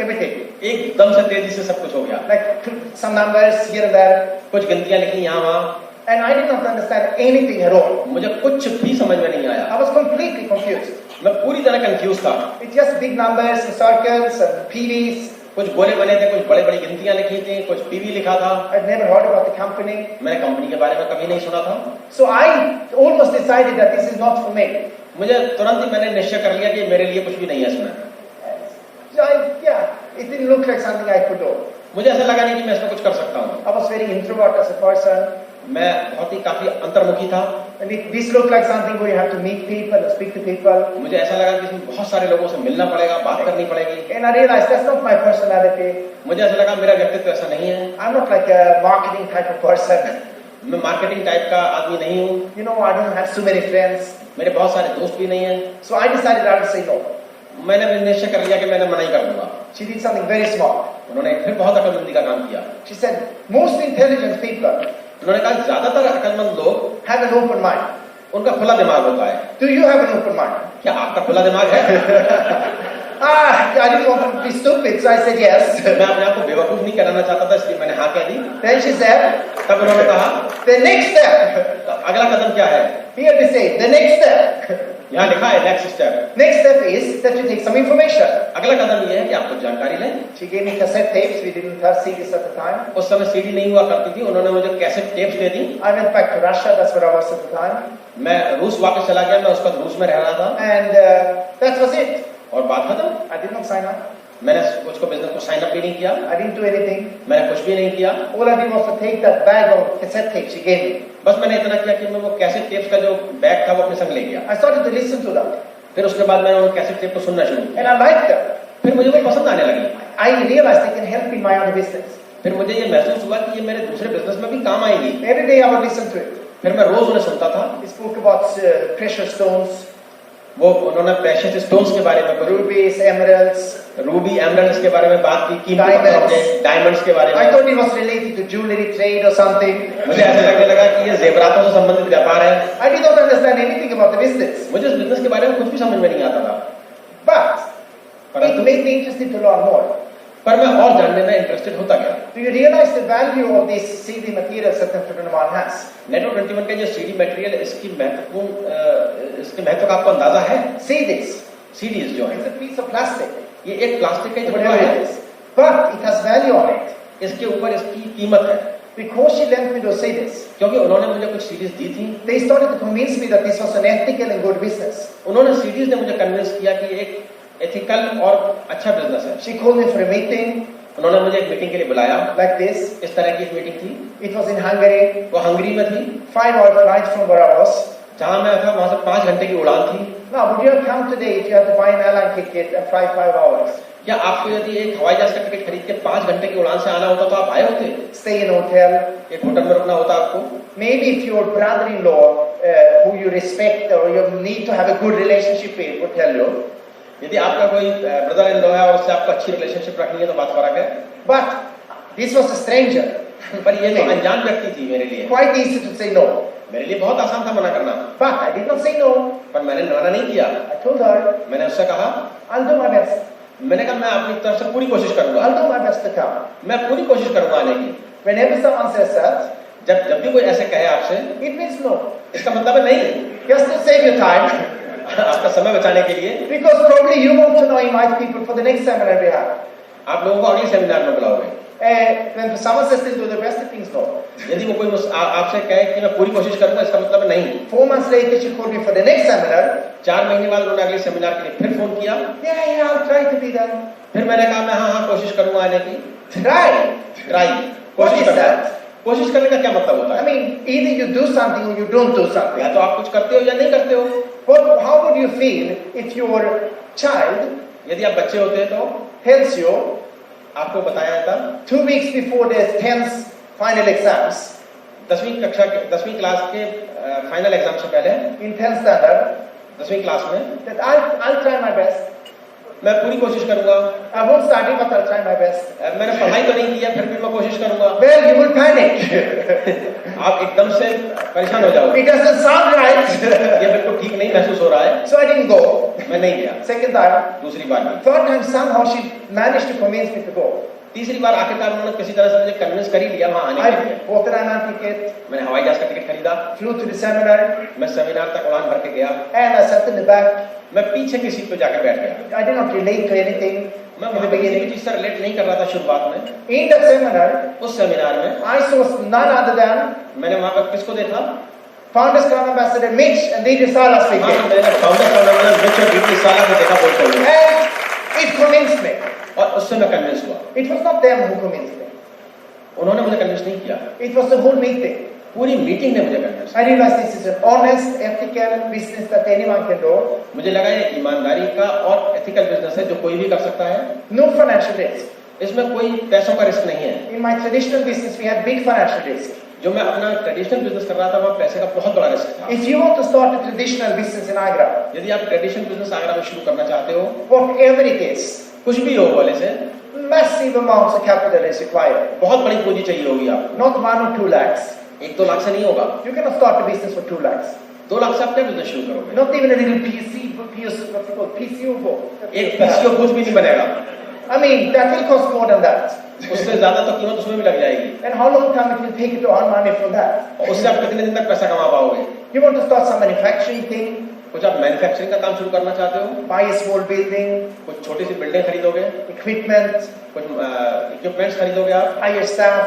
S1: Everything.
S2: एकदम से तेजी से सब कुछ हो गया।
S1: Like some numbers here and there.
S2: कुछ गिनतियां लिखी यहाँ वहाँ।
S1: And I did not understand anything at all.
S2: मुझे कुछ भी समझ में नहीं आया।
S1: I was completely confused.
S2: मैं पूरी तरह कंफ्यूज था।
S1: It's just big numbers and circles and PVs.
S2: कुछ गोले बने थे, कुछ बड़े बड़ी गिनतियां लिखी थी, कुछ पीवी लिखा था।
S1: I'd never heard about the company.
S2: मैंने कंपनी के बारे में कभी नहीं सुना था।
S1: So I almost decided that this is not for me.
S2: मुझे तुरंत ही मैंने निश्चय कर लिया कि मेरे लिए कुछ भी नहीं है इसमें।
S1: So it didn't look like something I could do.
S2: मुझे ऐसा लगा नहीं कि मैं इसमें कुछ कर सकता हूँ।
S1: I was very introvert as a person.
S2: मैं बहुत ही काफी अंतर्मुखी था।
S1: And this looked like something where you have to meet people and speak to people.
S2: मुझे ऐसा लगा कि इसमें बहुत सारे लोगों से मिलना पड़ेगा, बात करनी पड़ेगी।
S1: And I realized that's not my personality.
S2: मुझे ऐसा लगा मेरा व्यक्तित्व ऐसा नहीं है।
S1: I'm not like a marketing type of person.
S2: मैं मार्केटिंग टाइप का आदमी नहीं हूँ।
S1: You know, I don't have so many friends.
S2: मेरे बहुत सारे दोस्त भी नहीं हैं।
S1: So I decided I would say no.
S2: मैंने भी निश्चय कर लिया कि मैंने मना ही कर दूंगा।
S1: She did something very smart.
S2: उन्होंने फिर बहुत अकलमंदी का काम किया।
S1: She said, most intelligent people
S2: उन्होंने कहा ज्यादातर अकलमंद लोग
S1: have an open mind.
S2: उनका खुला दिमाग होता है।
S1: Do you have an open mind?
S2: क्या आपका खुला दिमाग है?
S1: I didn't want to be stupid, so I said yes.
S2: मैं अपने आप को बेवकूफ नहीं कराना चाहता था, इसलिए मैंने हाँ कह दी।
S1: Then she said,
S2: तब उन्होंने कहा,
S1: the next step.
S2: अगला कदम क्या है?
S1: Here we say, the next step.
S2: यहाँ लिखा है next step.
S1: Next step is that you take some information.
S2: अगला कदम ये है कि आप कुछ जानकारी लें।
S1: She gave me cassette tapes. We didn't have CDs at the time.
S2: उस समय सीडी नहीं हुआ करती थी, उन्होंने मुझे cassette tapes they the.
S1: I went back to Russia. That's where I was at the time.
S2: मैं रूस वापस चला गया, मैं उस वक्त रूस में रह रहा था।
S1: And that was it.
S2: और बात खत्म।
S1: I did not sign up.
S2: मैंने उसको बिजनेस को साइन अप भी नहीं किया,
S1: I didn't do anything.
S2: मैंने कुछ भी नहीं किया।
S1: All I did was to take that bag of cassette tapes she gave me.
S2: बस मैंने इतना किया कि मैं वो कैसेट टेप्स का जो बैग था वो अपने संग ले गया।
S1: I started to listen to them.
S2: फिर उसके बाद मैंने उन कैसेट टेप को सुनना शुरू किया।
S1: And I liked them.
S2: फिर मुझे वो पसंद आने लगी।
S1: I realized they can help in my other business.
S2: फिर मुझे ये महसूस हुआ कि ये मेरे दूसरे बिजनेस में भी काम आएंगी।
S1: Every day I would listen to it.
S2: फिर मैं रोज उन्हें सुनता था।
S1: He spoke about precious stones.
S2: वो उन्होंने प्रेशियस स्टोन्स के बारे में,
S1: Rubies, emeralds,
S2: रूबी एमरल्ड्स के बारे में बात की, कीमती पत्थर, डायमंड्स के बारे
S1: I
S2: में।
S1: thought it was related to jewelry trade or something.
S2: मुझे ऐसा लगने लगा कि ये जेवरातों से संबंधित व्यापार है।
S1: I did not understand anything about the business.
S2: मुझे इस बिजनेस के बारे में कुछ भी समझ में नहीं आता था।
S1: But it made me interested to learn more.
S2: पर मैं और जानने में इंटरेस्टेड होता गया।
S1: Do you realize the value of this CD materials that Entrepreneur has?
S2: Network 21 का जो सीडी मटेरियल, इसकी इसके महत्व का आपको अंदाजा है?
S1: See this.
S2: सीडीज जो है,
S1: It's a piece of plastic.
S2: ये एक प्लास्टिक का ही टुकड़ा
S1: Whatever
S2: है,
S1: it is. But it has value on it.
S2: इसके ऊपर इसकी कीमत है।
S1: Because she lent me to say this.
S2: क्योंकि उन्होंने मुझे कुछ सीडीज दी थी।
S1: They started to convince me that this was an ethical and good business.
S2: उन्होंने सीडीज ने मुझे कन्विंस किया कि एक एथिकल और अच्छा बिजनेस है।
S1: She called me for a meeting.
S2: उन्होंने मुझे एक मीटिंग के लिए बुलाया।
S1: Like this.
S2: इस तरह की एक मीटिंग थी।
S1: It was in Hungary.
S2: वो हंगरी में थी।
S1: 5-hour flight from where I was.
S2: जहां मैं था वहां से 5 घंटे की उड़ान थी।
S1: Now, would you have come today if you had to buy an airline ticket and fly 5 hours?
S2: क्या आपको यदि एक हवाई जहाज का टिकट खरीद के 5 घंटे की उड़ान से आना होता तो आप आए होते?
S1: Stay in a hotel.
S2: एक होटल में रुकना होता आपको?
S1: Maybe if your brother-in-law, who you respect or you need to have a good relationship with, would tell you.
S2: यदि आपका कोई ब्रदर इन लॉ है और उससे आपको अच्छी रिलेशनशिप रखनी है तो बात फर्क है।
S1: But this was a stranger.
S2: पर ये तो अनजान व्यक्ति थी मेरे लिए।
S1: Quite easy to say no.
S2: मेरे लिए बहुत आसान था मना करना।
S1: But I did not say no.
S2: पर मैंने मना नहीं किया।
S1: I told her,
S2: मैंने उससे कहा,
S1: I'll do my best.
S2: मैंने कहा मैं अपनी तरफ से पूरी कोशिश करूंगा।
S1: I'll do my best to come.
S2: मैं पूरी कोशिश करूंगा आने की।
S1: Whenever someone says that,
S2: जब भी कोई ऐसे कहे आपसे,
S1: it means no.
S2: इसका मतलब है नहीं।
S1: Just to save your time.
S2: आपका समय बचाने के लिए।
S1: Because probably you want to know invite people for the next seminar we have.
S2: आप लोगों को अगले सेमिनार में बुलाओगे।
S1: When someone says they'll do their best, it means no.
S2: यदि वो कोई आपसे कहे कि मैं पूरी कोशिश करूंगा, इसका मतलब नहीं।
S1: 4 months later, she called me for the next seminar.
S2: 4 महीने बाद उन्होंने अगले सेमिनार के लिए फिर फोन किया।
S1: Yeah, I'll try to be there.
S2: फिर मैंने कहा मैं हाँ कोशिश करूंगा आने की।
S1: Try. What
S2: कोशिश
S1: is
S2: करना।
S1: that?
S2: कोशिश करने का क्या मतलब होता
S1: I
S2: है?
S1: mean, either you do something or you don't do something.
S2: या तो आप कुछ करते हो या नहीं करते हो।
S1: How would you feel if your child
S2: यदि आप बच्चे होते तो
S1: tells you
S2: आपको बताया जाता
S1: 2 weeks before the 10th final exams
S2: 10वीं क्लास के फाइनल एग्जाम से पहले
S1: in 10th standard
S2: 10वीं क्लास में
S1: that I'll try my best.
S2: मैं पूरी कोशिश करूंगा।
S1: I won't study, but I'll try my best.
S2: मैंने पढ़ाई तो नहीं की है, फिर भी मैं कोशिश करूंगा।
S1: Well, you will panic.
S2: आप एकदम से परेशान हो जाओगे।
S1: It doesn't sound right.
S2: ये बिल्कुल ठीक नहीं महसूस हो रहा है।
S1: So I didn't go.
S2: मैं नहीं गया।
S1: Second time.
S2: दूसरी बार भी।
S1: Third time somehow she managed to convince me to go.
S2: तीसरी बार आखिरकार उन्होंने किसी तरह से मुझे कन्विंस कर ही लिया वहां आने के लिए।
S1: I bought an airline ticket.
S2: मैंने हवाई जहाज का टिकट खरीदा।
S1: Flew to the seminar.
S2: मैं सेमिनार तक उड़ान भर के गया।
S1: And I sat in the back.
S2: मैं पीछे की सीट पे जाकर बैठ गया।
S1: I did not relate to anything.
S2: मैं वहां पे किसी भी चीज से रिलेट नहीं कर रहा था शुरुआत में।
S1: In that seminar,
S2: उस सेमिनार में
S1: I saw none other than
S2: मैंने वहां पर किसको देखा?
S1: Founders Club Ambassador Mitch and DJ Sala speaking.
S2: मैंने फाउंडर का मिच और डीटी साला को देखा बोलते हुए।
S1: And it convinced me.
S2: और उससे मैं कन्विंस हुआ।
S1: It was not them who convinced me.
S2: उन्होंने मुझे कन्विंस नहीं किया।
S1: It was the whole meeting.
S2: पूरी मीटिंग ने मुझे convince.
S1: I realized this is an honest, ethical business that anyone can do.
S2: मुझे लगा ये ईमानदारी का और एथिकल बिजनेस है जो कोई भी कर सकता है।
S1: No financial risk.
S2: इसमें कोई पैसों का रिस्क नहीं है।
S1: In my traditional business, we had big financial risk.
S2: जो मैं अपना ट्रेडिशनल बिजनेस कर रहा था वहाँ पैसे का बहुत बड़ा रिस्क था।
S1: If you want to start a traditional business in Agra,
S2: यदि आप ट्रेडिशनल बिजनेस आगरा में शुरू करना चाहते हो,
S1: whatever it is,
S2: कुछ भी हो वाले से,
S1: massive amounts of capital is required.
S2: बहुत बड़ी पूंजी चाहिए होगी आपको।
S1: Not 1 or 2 lakhs.
S2: 1-2 लाख से नहीं होगा।
S1: You cannot start a business for 2 lakhs.
S2: 2 lakh से आप क्या बिजनेस शुरू करोगे?
S1: Not even a little PCU book.
S2: एक पीसीओ कुछ भी नहीं बनेगा।
S1: I mean, that will cost more than that.
S2: उससे ज्यादा तो कीमत उसमें भी लग जाएगी।
S1: And how long time it will take you to earn money from that?
S2: और उससे आप कितने दिन तक पैसा कमा पाओगे?
S1: You want to start some manufacturing thing?
S2: कुछ आप मैन्युफैक्चरिंग का काम शुरू करना चाहते हो?
S1: Buy a small building,
S2: कुछ छोटी सी बिल्डिंग खरीदोगे?
S1: equipment,
S2: कुछ इक्विपमेंट्स खरीदोगे आप?
S1: hire staff,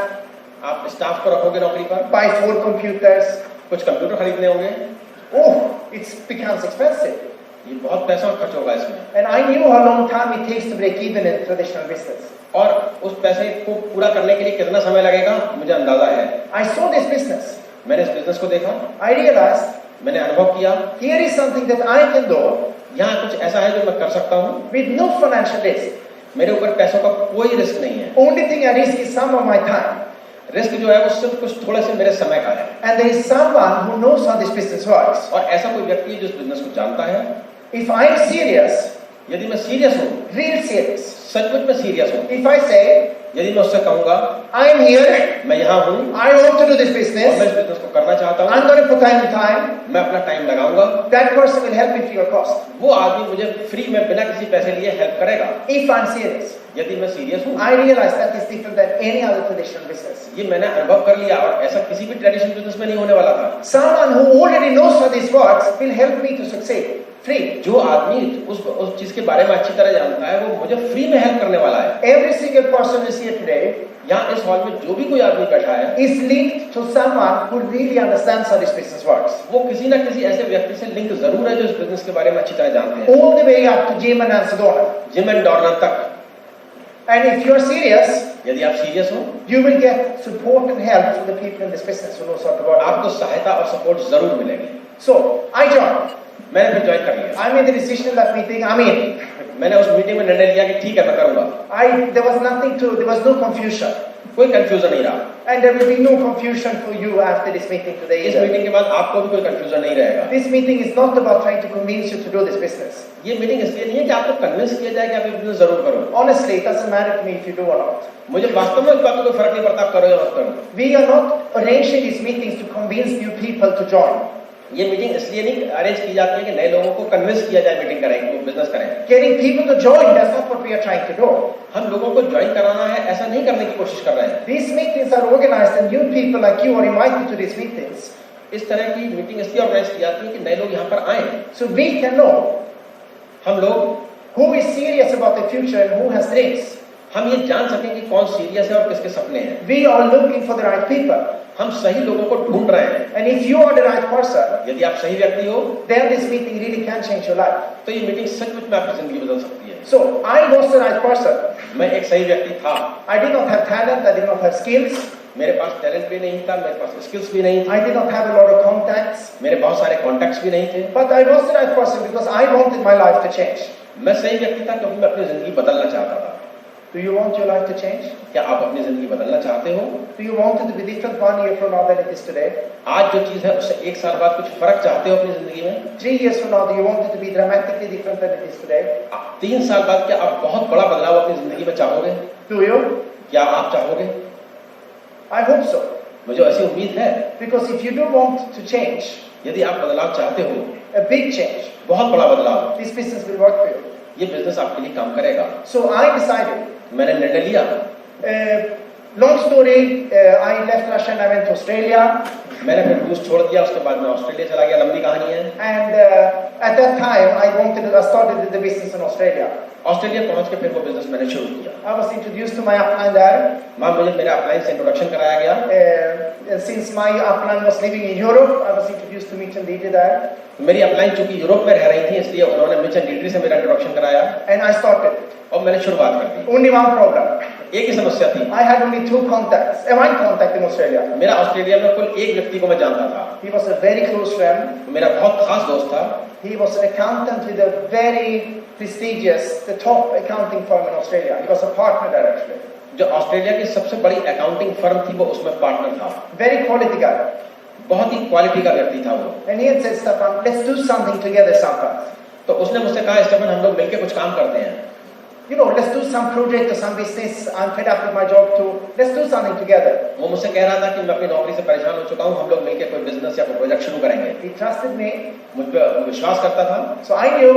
S2: आप स्टाफ को रखोगे नौकरी पर?
S1: buy 4 computers.
S2: कुछ कंप्यूटर खरीदने होंगे?
S1: Oh, it becomes expensive.
S2: ये बहुत पैसा खर्च होगा इसमें।
S1: And I knew how long time it takes to break even in traditional business.
S2: और उस पैसे को पूरा करने के लिए कितना समय लगेगा मुझे अंदाजा है।
S1: I saw this business.
S2: मैंने इस बिजनेस को देखा,
S1: I realized
S2: मैंने अनुभव किया,
S1: here is something that I can do
S2: यहाँ कुछ ऐसा है जो मैं कर सकता हूँ,
S1: with no financial risk.
S2: मेरे ऊपर पैसों का कोई रिस्क नहीं है।
S1: Only thing I risk is some of my time.
S2: Risk जो है वो सिर्फ कुछ थोड़े से मेरे समय का है।
S1: And there is someone who knows how this business works.
S2: और ऐसा कोई व्यक्ति है जो इस बिजनेस को जानता है।
S1: If I am serious,
S2: यदि मैं सीरियस हूँ,
S1: real serious,
S2: सचमुच में सीरियस हूँ,
S1: if I say,
S2: यदि मैं उससे कहूँगा
S1: I am here,
S2: मैं यहाँ हूँ,
S1: I want to do this
S2: और मैं
S1: business,
S2: इस बिजनेस को करना चाहता हूँ,
S1: I'm going to put time,
S2: मैं अपना टाइम लगाऊंगा,
S1: that person will help me free of cost.
S2: वो आदमी मुझे फ्री में बिना किसी पैसे लिए हेल्प करेगा।
S1: If I'm serious,
S2: यदि मैं सीरियस हूँ,
S1: I realize that is different than any other traditional business.
S2: ये मैंने अनुभव कर लिया और ऐसा किसी भी ट्रेडिशनल बिजनेस में नहीं होने वाला था।
S1: Someone who already knows how this works will help me to succeed. Free.
S2: जो आदमी उस चीज के बारे में अच्छी तरह जानता है वो मुझे फ्री में हेल्प करने वाला है।
S1: Every single person who is here today
S2: यहाँ इस हॉल में जो भी कोई आदमी बैठा है
S1: is linked to someone who really understands how this business works.
S2: वो किसी न किसी ऐसे व्यक्ति से लिंक जरूर है जो इस बिजनेस के बारे में अच्छी तरह जानते हैं।
S1: All the way up to Jim and Sedona.
S2: Jim and Dorner तक।
S1: And if you are serious,
S2: यदि आप सीरियस हो,
S1: you will get support and help from the people in this business who knows how to work.
S2: आपको सहायता और support जरूर मिलेगी।
S1: So I joined.
S2: मैंने फिर ज्वाइन कर लिया।
S1: I made the decision in that meeting. I mean,
S2: मैंने उस मीटिंग में निर्णय लिया कि ठीक है मैं करूंगा।
S1: there was no confusion.
S2: कोई कंफ्यूजन नहीं रहा।
S1: And there will be no confusion for you after this meeting today
S2: इस
S1: either.
S2: मीटिंग के बाद आपको भी कोई कंफ्यूजन नहीं रहेगा।
S1: This meeting is not about trying to convince you to do this business.
S2: ये मीटिंग इसलिए नहीं है कि आपको कन्विंस किया जाए कि आप ये बिजनेस जरूर करो।
S1: Honestly, it doesn't matter to me if you do or not.
S2: मुझे वास्तव में इस बात का कोई फर्क नहीं पड़ता आप करो या मत करो।
S1: We are not arranging these meetings to convince new people to join.
S2: ये मीटिंग इसलिए नहीं अरेंज की जाती है कि नए लोगों को कन्विंस किया जाए मीटिंग करें, वो बिजनेस करें।
S1: Getting people to join, that's not what we are trying to do.
S2: हम लोगों को ज्वाइन कराना है, ऐसा नहीं करने की कोशिश कर रहे हैं।
S1: These meetings are organized and new people like you are invited to these meetings.
S2: इस तरह की मीटिंग इसलिए ऑर्गेनाइज की जाती है कि नए लोग यहाँ पर आए।
S1: So we can know
S2: हम लोग
S1: who is serious about the future and who has dreams.
S2: हम ये जान सकें कि कौन सीरियस है और किसके सपने हैं।
S1: We are looking for the right people.
S2: हम सही लोगों को ढूंढ रहे हैं।
S1: And if you are the right person,
S2: यदि आप सही व्यक्ति हो,
S1: then this meeting really can change your life.
S2: तो ये मीटिंग सचमुच में आपकी जिंदगी बदल सकती है।
S1: So I was the right person.
S2: मैं एक सही व्यक्ति था।
S1: I did not have talent. I did not have skills.
S2: मेरे पास टैलेंट भी नहीं था, मेरे पास स्किल्स भी नहीं थी,
S1: I did not have a lot of contacts.
S2: मेरे बहुत सारे कॉन्टैक्ट्स भी नहीं थे।
S1: But I was the right person because I wanted my life to change.
S2: मैं सही व्यक्ति था क्योंकि मैं अपनी जिंदगी बदलना चाहता था।
S1: Do you want your life to change?
S2: क्या आप अपनी जिंदगी बदलना चाहते हो?
S1: Do you want it to be different 1 year from now than it is today?
S2: आज जो चीज है उससे 1 साल बाद कुछ फर्क चाहते हो अपनी जिंदगी में?
S1: 3 years from now, do you want it to be dramatically different than it is today?
S2: 3 साल बाद क्या आप बहुत बड़ा बदलाव अपनी जिंदगी में चाहोगे?
S1: Do you?
S2: क्या आप चाहोगे?
S1: I hope so.
S2: मुझे ऐसी उम्मीद है।
S1: Because if you do want to change,
S2: यदि आप बदलाव चाहते हो,
S1: a big change,
S2: बहुत बड़ा बदलाव,
S1: this business will work for you.
S2: ये बिजनेस आपके लिए काम करेगा।
S1: So I decided.
S2: मैंने निर्णय लिया।
S1: Long story, I left Russia and I went to Australia.
S2: मैंने फिर रूस छोड़ दिया, उसके बाद मैं ऑस्ट्रेलिया चला गया, लंबी कहानी है।
S1: And at that time, I started the business in Australia.
S2: Australia पहुंच के फिर वो बिजनेस मैंने शुरू किया।
S1: I was introduced to my upline there.
S2: वहाँ मुझे मेरे अपलाइन से इंट्रोडक्शन कराया गया।
S1: Since my upline was living in Europe, I was introduced to Mitch and Didi there.
S2: मेरी अपलाइन चूंकि यूरोप में रह रही थी इसलिए उन्होंने मिच एंड डीट्री से मेरा इंट्रोडक्शन कराया।
S1: And I started.
S2: और मैंने शुरुआत कर दी।
S1: Only one problem.
S2: एक ही समस्या थी।
S1: I had only 2 contacts. One contact in Australia.
S2: मेरा ऑस्ट्रेलिया में कुल एक व्यक्ति को मैं जानता था।
S1: He was a very close friend.
S2: मेरा बहुत खास दोस्त था।
S1: He was an accountant with a very prestigious, the top accounting firm in Australia. He was a partner there actually.
S2: जो ऑस्ट्रेलिया की सबसे बड़ी अकाउंटिंग फर्म थी वो उसमें पार्टनर था।
S1: Very quality guy.
S2: बहुत ही क्वालिटी का व्यक्ति था वो।
S1: And he had said, Staffan, let's do something together sometimes.
S2: तो उसने मुझसे कहा, स्टेफन हम लोग मिलके कुछ काम करते हैं।
S1: You know, let's do some project or some business. I'm fed up with my job too. Let's do something together.
S2: वो मुझसे कह रहा था कि मैं अपनी नौकरी से परेशान हो चुका हूँ, हम लोग मिलके कोई बिजनेस या कोई प्रोजेक्ट शुरू करेंगे।
S1: He trusted me.
S2: मुझ पर विश्वास करता था।
S1: So I knew.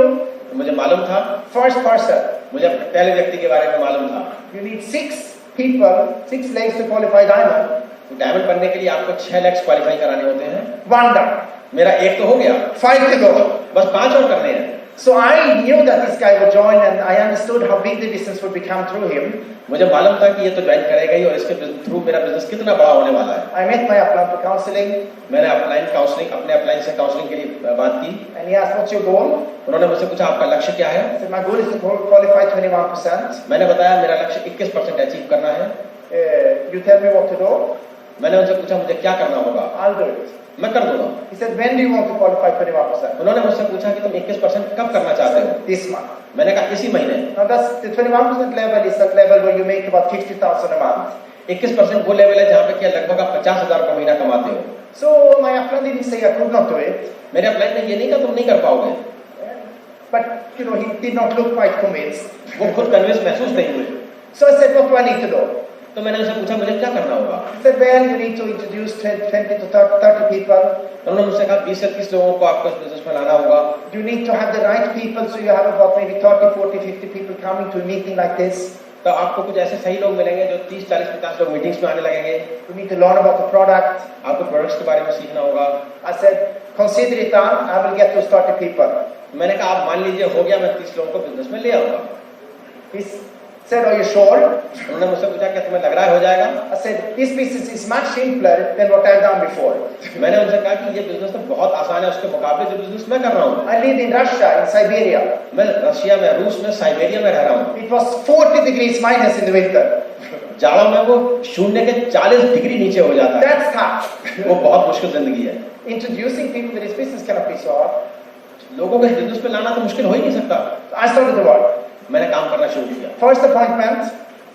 S2: मुझे मालूम था।
S1: First person.
S2: मुझे पहले व्यक्ति के बारे में मालूम था।
S1: You need 6 people, 6 legs to qualify diamond.
S2: Diamond बनने के लिए आपको 6 लेग्स क्वालिफाई कराने होते हैं।
S1: 1 done.
S2: मेरा एक तो हो गया।
S1: 5 to go.
S2: बस 5 और करने हैं।
S1: So I knew that this guy would join, and I understood how big the business would become through him.
S2: मुझे मालूम था कि ये तो ज्वाइन करेगा ही और इसके थ्रू मेरा बिजनेस कितना बड़ा होने वाला है।
S1: I met my upline for counseling.
S2: मैंने अपने अपलाइन से काउंसलिंग के लिए बात की।
S1: And he asked, "What's your goal?"
S2: उन्होंने मुझसे पूछा आपका लक्ष्य क्या है?
S1: I said, "My goal is to qualify 21%."
S2: मैंने बताया मेरा लक्ष्य 21% अचीव करना है।
S1: You tell me what to do.
S2: मैंने उनसे पूछा मुझे क्या करना होगा?
S1: I'll do it.
S2: मैं कर दूंगा।
S1: He said, "When do you want to qualify 21%?"
S2: उन्होंने मुझसे पूछा कि तुम 21% कब करना चाहते हो?
S1: This month.
S2: मैंने कहा इसी महीने।
S1: Now that's the 21% level is that level where you make about 50,000 a month.
S2: 21% वो लेवल है जहाँ पे कि लगभग आप 50,000 का महीना कमाते हो।
S1: So my upline didn't say I could not do it.
S2: मेरे अपलाइन ने ये नहीं कहा तुम नहीं कर पाओगे।
S1: But you know, he did not look quite convinced.
S2: वो खुद कन्विंस महसूस नहीं हुए।
S1: So I said, "What do I need to do?"
S2: तो मैंने उनसे पूछा मुझे क्या करना होगा?
S1: He said, "Well, you need to introduce 20 to 30 people.
S2: तो उन्होंने मुझसे कहा 20 से 30 लोगों को आपको इस बिजनेस में लाना होगा।
S1: You need to have the right people, so you have about maybe 30, 40, 50 people coming to a meeting like this.
S2: तो आपको कुछ ऐसे सही लोग मिलेंगे जो 30, 40, 50 लोग मीटिंग्स में आने लगेंगे।
S1: You need to learn about the product."
S2: आपको प्रोडक्ट्स के बारे में सीखना होगा।
S1: I said, "Consider it done. I will get those 30 people."
S2: मैंने कहा आप मान लीजिए हो गया मैं 30 लोगों को बिजनेस में ले आऊंगा।
S1: He said, "Are you sure?"
S2: उन्होंने मुझसे पूछा क्या तुम्हें लग रहा है हो जाएगा?
S1: I said, "This business is much simpler than what I've done before."
S2: मैंने उनसे कहा कि ये बिजनेस तो बहुत आसान है उसके मुकाबले जो बिजनेस मैं कर रहा हूँ।
S1: I lived in Russia, in Siberia.
S2: मैं रशिया में, रूस में, साइबेरिया में रह रहा हूँ।
S1: It was 40 degrees minus in the winter.
S2: जाड़ों में वो 0 के 40 डिग्री नीचे हो जाता है।
S1: That's tough.
S2: वो बहुत मुश्किल जिंदगी है।
S1: Introducing people to this business cannot be so hard.
S2: लोगों को इस बिजनेस में लाना तो मुश्किल हो ही नहीं सकता।
S1: I started to work.
S2: मैंने काम करना शुरू किया।
S1: First appointment,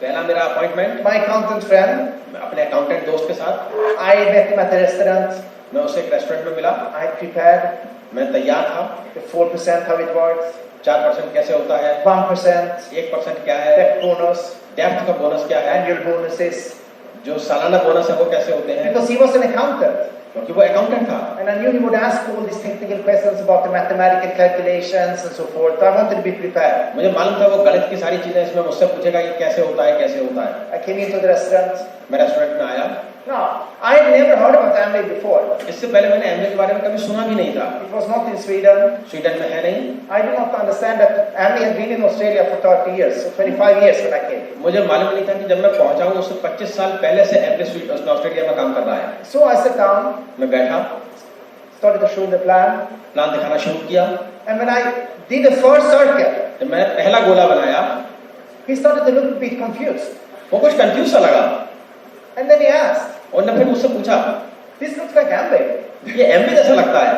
S2: पहला मेरा अपॉइंटमेंट
S1: my accountant friend.
S2: अपने अकाउंटेंट दोस्त के साथ।
S1: I met him at the restaurant.
S2: मैं उसे एक रेस्टोरेंट में मिला।
S1: I prepared
S2: मैं तैयार था।
S1: the 4% how it works,
S2: 4% कैसे होता है,
S1: 1%,
S2: 1% क्या है,
S1: that bonus,
S2: डेप्थ का बोनस क्या है,
S1: annual bonuses.
S2: जो सालाना बोनस है वो कैसे होते हैं,
S1: Because he was an accountant.
S2: क्योंकि वो अकाउंटेंट था।
S1: And I knew he would ask all these technical questions about the mathematical calculations and so forth. I wanted to be prepared.
S2: मुझे मालूम था वो गणित की सारी चीजें इसमें मुझसे पूछेगा कि कैसे होता है कैसे होता है।
S1: I came into the restaurant.
S2: मैं रेस्टोरेंट में आया।
S1: Now, I had never heard about Amway before.
S2: इससे पहले मैंने एमवे के बारे में कभी सुना भी नहीं था।
S1: It was not in Sweden.
S2: Sweden में है नहीं।
S1: I did not understand that Amway had been in Australia for 30 years, so 25 years when I came.
S2: मुझे मालूम नहीं था कि जब मैं पहुंचा हूँ उससे 25 साल पहले से एमवे ऑस्ट्रेलिया में काम कर रहा है।
S1: So I sat down,
S2: मैं बैठा,
S1: started to show the plan,
S2: plan दिखाना शुरू किया।
S1: and when I did the first circle,
S2: जब मैंने पहला गोला बनाया,
S1: he started to look a bit confused.
S2: वो कुछ कंफ्यूज सा लगा।
S1: And then he asked,
S2: और ने फिर मुझसे पूछा,
S1: "This looks like Amway."
S2: ये एमवे जैसा लगता है।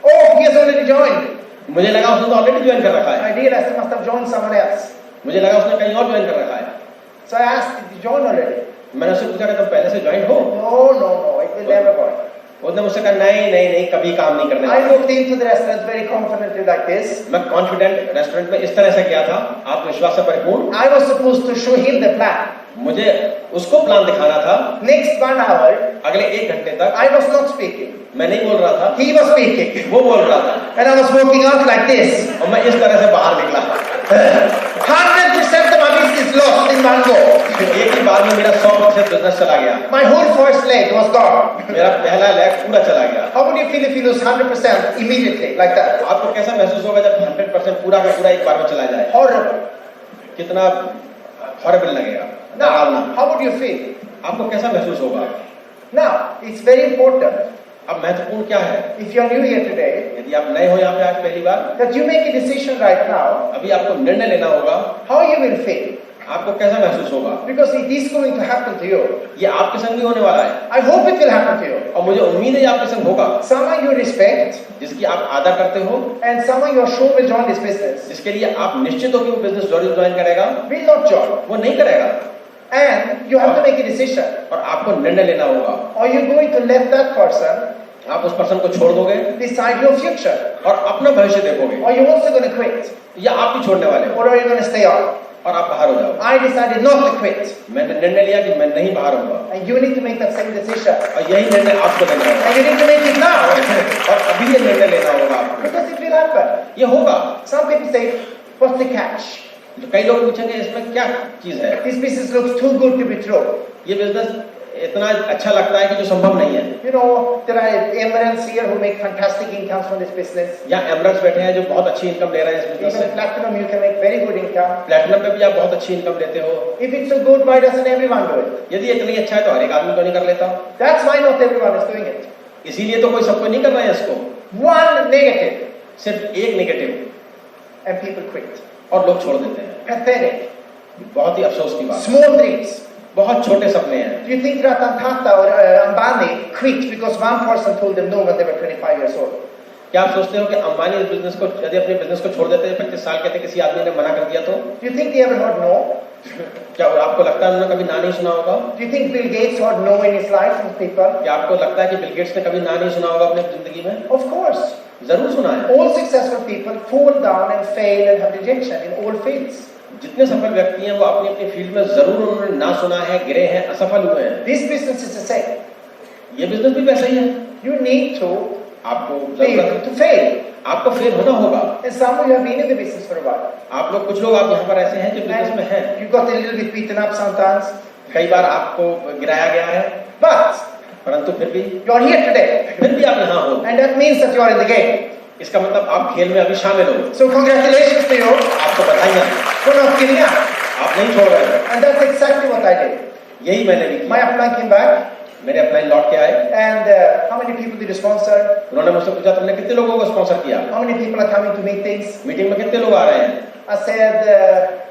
S1: Oh, he has already joined.
S2: मुझे लगा उसने तो ऑलरेडी ज्वाइन कर रखा है।
S1: I realized he must have joined someone else.
S2: मुझे लगा उसने कहीं और ज्वाइन कर रखा है।
S1: So I asked, "Did you join already?"
S2: मैंने उससे पूछा कि तुम पहले से ज्वाइन हो?
S1: No, it will never work.
S2: उसने मुझसे कहा नहीं कभी काम नहीं करने
S1: I
S2: वाला।
S1: walked into the restaurant very confidently like this.
S2: मैं कॉन्फिडेंट रेस्टोरेंट में इस तरह से गया था, आत्मविश्वास से परिपूर्ण।
S1: I was supposed to show him the plan.
S2: मुझे उसको प्लान दिखाना था।
S1: Next 1 hour,
S2: अगले 1 घंटे तक
S1: I was not speaking.
S2: मैं नहीं बोल रहा था,
S1: He was speaking.
S2: वो बोल रहा था।
S1: And I was walking out like this.
S2: और मैं इस तरह से बाहर निकला।
S1: 100% of my business lost in one go.
S2: एक ही बार में मेरा 100% बिजनेस चला गया।
S1: My whole first leg was gone.
S2: मेरा पहला लेग पूरा चला गया।
S1: How would you feel if you lose 100% immediately like that?
S2: आपको कैसा महसूस होगा जब 100% पूरा का पूरा एक बार में चला जाए?
S1: Horrible.
S2: कितना हॉरिबल लगेगा।
S1: Now, how would you feel?
S2: आपको कैसा महसूस होगा?
S1: Now, it's very important.
S2: अब महत्वपूर्ण क्या है?
S1: If you are new here today,
S2: यदि आप नए हो यहाँ पे आज पहली बार,
S1: that you make a decision right now,
S2: अभी आपको निर्णय लेना होगा।
S1: how you will feel.
S2: आपको कैसा महसूस होगा?
S1: Because it is going to happen to you.
S2: ये आपके संग भी होने वाला है।
S1: I hope it will happen to you.
S2: और मुझे उम्मीद है आपके संग होगा।
S1: Someone you respect,
S2: जिसकी आप आदर करते हो,
S1: and someone you are sure will join this business,
S2: जिसके लिए आप निश्चित हो कि वो बिजनेस जरूर ज्वाइन करेगा,
S1: will not join.
S2: वो नहीं करेगा।
S1: And you have to make a decision.
S2: और आपको निर्णय लेना होगा।
S1: Are you going to let that person
S2: आप उस पर्सन को छोड़ दोगे
S1: decide your future?
S2: और अपना भविष्य देखोगे,
S1: Are you also going to quit?
S2: या आप भी छोड़ने वाले हो
S1: Or are you going to stay on?
S2: और आप बाहर हो जाओ?
S1: I decided not to quit.
S2: मैंने निर्णय लिया कि मैं नहीं बाहर होगा।
S1: And you need to make that same decision.
S2: और यही निर्णय आपको लेना होगा।
S1: And you need to make it now.
S2: और अभी ये निर्णय लेना होगा आपको।
S1: Because it will happen.
S2: ये होगा।
S1: Some people say, what's the catch?
S2: तो कई लोग पूछेंगे इसमें क्या चीज है?
S1: This business looks too good to be true.
S2: ये बिजनेस इतना अच्छा लगता है कि जो संभव नहीं है।
S1: You know, there are emeralds here who make fantastic incomes from this business.
S2: यहाँ एमरल्ड्स बैठे हैं जो बहुत अच्छी इनकम ले रहे हैं इस बिजनेस
S1: Even
S2: से।
S1: platinum, you can make very good income.
S2: Platinum पे भी आप बहुत अच्छी इनकम लेते हो।
S1: If it's so good, why doesn't everyone do it?
S2: यदि इतनी अच्छा है तो हर एक आदमी तो नहीं कर लेता।
S1: That's why not everyone is doing it.
S2: इसीलिए तो कोई सबको नहीं कर रहा है इसको।
S1: One negative,
S2: सिर्फ एक नेगेटिव
S1: and people quit.
S2: और लोग छोड़ देते हैं।
S1: Pathetic.
S2: बहुत ही अफसोस की बात है।
S1: Small dreams.
S2: बहुत छोटे सपने हैं।
S1: Do you think Ratan Tata or Ambani quit because one person told them no when they were 25 years old?
S2: क्या आप सोचते हो कि अंबानी इस बिजनेस को यदि अपने बिजनेस को छोड़ देते हैं 25 साल के थे, किसी आदमी ने मना कर दिया तो?
S1: Do you think they ever heard no?
S2: क्या आपको लगता है उन्होंने कभी ना नहीं सुना होगा?
S1: Do you think Bill Gates heard no in his life from people?
S2: क्या आपको लगता है कि बिल गेट्स ने कभी ना नहीं सुना होगा अपनी जिंदगी में?
S1: Of course.
S2: जरूर सुना है।
S1: All successful people fall down and fail and have rejection in all fields.
S2: जितने सफल व्यक्ति हैं वो अपनी अपनी फील्ड में जरूर उन्होंने ना सुना है, गिरे हैं, असफल हुए हैं।
S1: This business is the same.
S2: ये बिजनेस भी वैसा ही है।
S1: You need to
S2: आपको
S1: be
S2: जरूरत
S1: able to fail.
S2: आपको फेल होना होगा।
S1: And some of you have been in the business for a while.
S2: आप लोग कुछ लोग आप यहाँ पर ऐसे हैं जो बिजनेस में हैं।
S1: You got a little bit beaten up sometimes.
S2: कई बार आपको गिराया गया है,
S1: But
S2: परंतु फिर भी
S1: you are here today.
S2: फिर भी आप यहाँ हो।
S1: And that means that you are in the game.
S2: इसका मतलब आप खेल में अभी शामिल हो।
S1: So congratulations to you
S2: आपको बधाइयाँ।
S1: for not giving up.
S2: आप नहीं छोड़ रहे हैं।
S1: And that's exactly what I did.
S2: यही मैंने भी
S1: My
S2: किया।
S1: upline came back.
S2: मेरे अपलाइन लौट के आए।
S1: And how many people did you sponsor?
S2: उन्होंने मुझसे पूछा तुमने कितने लोगों को स्पॉन्सर किया?
S1: How many people are coming to meetings?
S2: Meeting में कितने लोग आ रहे हैं?
S1: I said,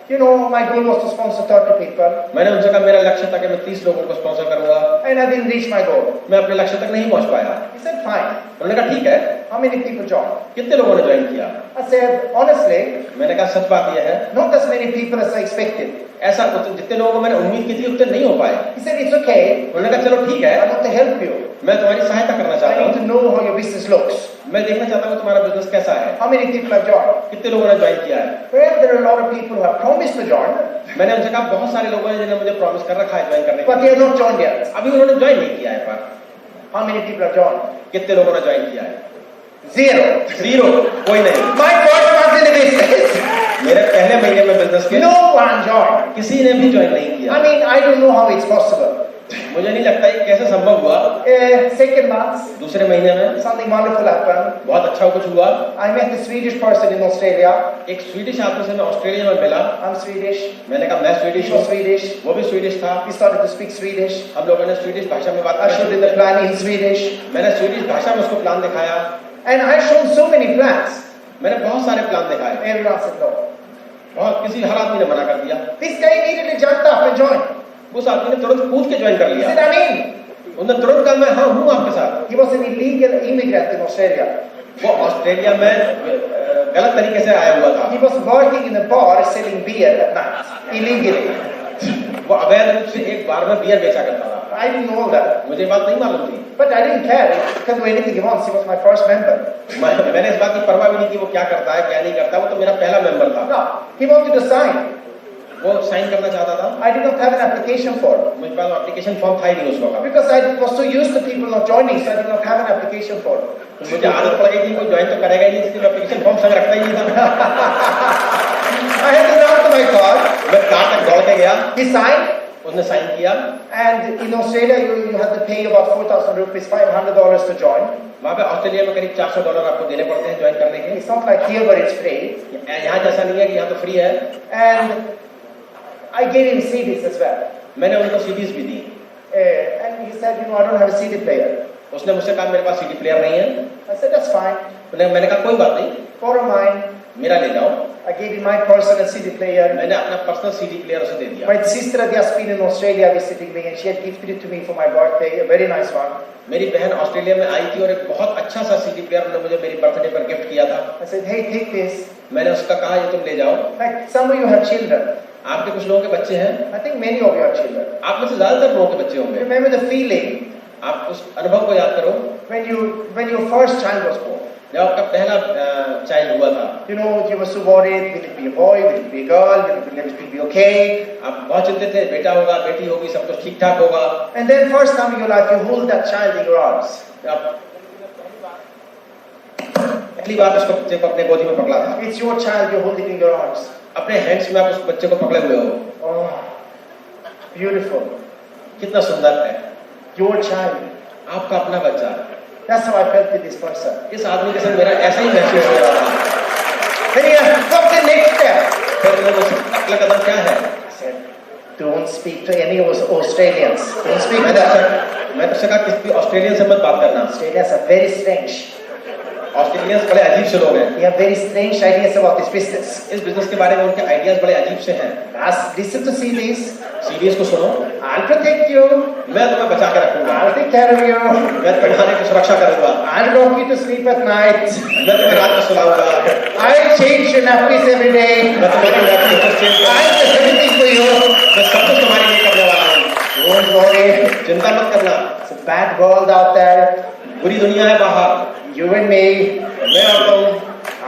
S1: you know, my goal was to sponsor 30 people.
S2: मैंने उनसे कहा मेरा लक्ष्य था कि मैं 30 लोगों को स्पॉन्सर करूंगा।
S1: And I didn't reach my goal.
S2: मैं अपने लक्ष्य तक नहीं पहुंच पाया।
S1: He said, fine.
S2: उन्होंने कहा ठीक है।
S1: How many people joined?
S2: कितने लोगों ने ज्वाइन किया?
S1: I said, honestly,
S2: मैंने कहा सच बात यह है,
S1: not as many people as I expected.
S2: ऐसा जितने लोगों को मैंने उम्मीद की थी उतने नहीं हो पाए।
S1: He said, it's okay.
S2: उन्होंने कहा चलो ठीक है,
S1: I want to help you.
S2: मैं तुम्हारी सहायता करना
S1: I
S2: चाहता
S1: need to
S2: हूँ।
S1: know how your business looks.
S2: मैं देखना चाहता हूँ तुम्हारा बिजनेस कैसा है।
S1: How many people have joined?
S2: कितने लोगों ने ज्वाइन किया है?
S1: Well, there are a lot of people who have promised to join,
S2: मैंने उनसे कहा बहुत सारे लोगों ने जिन्हें मुझे प्रॉमिस कर रखा है ज्वाइन करने
S1: but
S2: के
S1: they
S2: लिए,
S1: have not joined yet.
S2: अभी उन्होंने ज्वाइन नहीं किया है। पर
S1: How many people have joined?
S2: कितने लोगों ने ज्वाइन किया है?
S1: Zero.
S2: जीरो, कोई नहीं।
S1: My first month in the business,
S2: मेरे पहले महीने में बिजनेस के
S1: no one joined.
S2: किसी ने भी ज्वाइन नहीं किया।
S1: I mean, I don't know how it's possible.
S2: मुझे नहीं लगता ये कैसे संभव हुआ।
S1: Second month,
S2: दूसरे महीने में
S1: something wonderful happened.
S2: बहुत अच्छा कुछ हुआ।
S1: I met a Swedish person in Australia.
S2: एक स्वीडिश आदमी से मैं ऑस्ट्रेलिया में मिला।
S1: I'm Swedish.
S2: मैंने कहा मैं
S1: He
S2: स्वीडिश
S1: was
S2: हूँ,
S1: Swedish.
S2: वो भी स्वीडिश था।
S1: We started to speak Swedish.
S2: हम लोगों ने स्वीडिश भाषा में बात
S1: I showed him the
S2: की।
S1: plan in Swedish.
S2: मैंने स्वीडिश भाषा में उसको प्लान दिखाया।
S1: And I showed so many plans.
S2: मैंने बहुत सारे प्लान दिखाए।
S1: Everyone said no.
S2: बहुत किसी हर आदमी ने मना कर दिया।
S1: This guy immediately jumped up and joined.
S2: उस आदमी ने तुरंत कूद के ज्वाइन कर
S1: He
S2: लिया।
S1: said, I'm in.
S2: उन्होंने तुरंत कहा मैं हाँ हूँ आपके साथ।
S1: He was an illegal immigrant in Australia.
S2: वो ऑस्ट्रेलिया में गलत तरीके से आया हुआ था।
S1: He was working in a bar selling beer at night, illegally.
S2: वो अवैध रूप से एक बार में बियर बेचा करता था।
S1: I didn't know that.
S2: मुझे बात नहीं मालूम थी।
S1: But I didn't care. He can do anything he wants. He was my first member.
S2: मैंने इस बात की परवाह भी नहीं की वो क्या करता है क्या नहीं करता, वो तो मेरा पहला मेंबर था।
S1: No, he wanted to sign.
S2: वो साइन करना चाहता था।
S1: I did not have an application form.
S2: मेरे पास एप्लीकेशन फॉर्म था ही नहीं उस वक्त।
S1: Because I was so used to people not joining, so I did not have an application form.
S2: मुझे आदत पड़ गई थी कोई ज्वाइन तो करेगा ही नहीं, इसलिए एप्लीकेशन फॉर्म संग रखता ही नहीं था।
S1: I had to run to my car.
S2: मैं कार तक दौड़ के गया।
S1: He signed.
S2: उसने साइन किया।
S1: And in Australia, you have to pay about 4,000 rupees, $500 to join.
S2: वहाँ पे ऑस्ट्रेलिया में करीब $400 आपको देने पड़ते हैं ज्वाइन करने के।
S1: It's not like here where it's free.
S2: यहाँ जैसा नहीं है कि यहाँ तो फ्री है।
S1: And I gave him CDs as well.
S2: मैंने उनको सीडीज भी दी।
S1: And he said, I don't have a CD player.
S2: उसने मुझसे कहा मेरे पास सीडी प्लेयर नहीं है।
S1: I said, that's fine.
S2: मैंने कहा कोई बात नहीं,
S1: Borrow mine.
S2: मेरा ले जाओ।
S1: I gave him my personal CD player.
S2: मैंने अपना पर्सनल सीडी प्लेयर उसे दे दिया।
S1: My sister had just been in Australia visiting me, and she had gifted it to me for my birthday, a very nice one.
S2: मेरी बहन Australia में आई थी और एक बहुत अच्छा सा सीडी प्लेयर उन्होंने मुझे मेरी बर्थडे पर गिफ्ट किया था।
S1: I said, hey, take this.
S2: मैंने उसका कहा ये तुम ले जाओ।
S1: Like some of you have children.
S2: आपके कुछ लोगों के बच्चे हैं,
S1: I think many of you have children.
S2: आप में से ज्यादातर लोगों के बच्चे होंगे।
S1: Remember the feeling
S2: आप उस अनुभव को याद करो
S1: when your first child was born.
S2: जब आपका पहला चाइल्ड हुआ था।
S1: You know, you were so worried, will it be a boy, will it be a girl, will everything be okay?
S2: आप बहुत चिंतित थे, बेटा होगा बेटी होगी सब कुछ ठीक ठाक होगा।
S1: And then first time in your life, you hold that child in your arms.
S2: पहली बार उसको बच्चे को अपने गोदी में पकड़ा था।
S1: It's your child, you hold it in your arms.
S2: अपने हैंड्स में आप उस बच्चे को पकड़े हुए हो।
S1: Oh, beautiful.
S2: कितना सुंदर है।
S1: your child.
S2: आपका अपना बच्चा।
S1: That's how I felt with this person.
S2: इस आदमी के साथ मेरा ऐसा ही महसूस हो रहा था।
S1: Then he asked, what's the next step?
S2: फिर मैं मुझसे अगला कदम क्या है?
S1: I said, don't speak to any Australians. Don't speak to them.
S2: मैं उससे कहा किसी ऑस्ट्रेलियन से मत बात करना।
S1: Australians are very strange.
S2: Australians बड़े अजीब से लोग हैं।
S1: They have very strange ideas about this business.
S2: इस बिजनेस के बारे में उनके आइडियाज बड़े अजीब से हैं।
S1: Listen to CDs.
S2: सीरीज को सुनो।
S1: I'll protect you.
S2: मैं तुम्हें बचा के रखूंगा।
S1: I'll take care of you.
S2: मैं तुम्हारे की सुरक्षा करूंगा।
S1: I'll rock you to sleep at night.
S2: मैं तुम्हें रात को सुलाऊंगा।
S1: I'll change your nappies every day.
S2: मैं तुम्हारी नैपकिन को चेंज करूंगा।
S1: I'll do everything for you.
S2: मैं सब कुछ तुम्हारे लिए करने वाला हूँ।
S1: Don't worry.
S2: चिंता मत करना।
S1: It's a bad world out there.
S2: बुरी दुनिया है बाहर।
S1: You and me.
S2: मैं आता हूँ।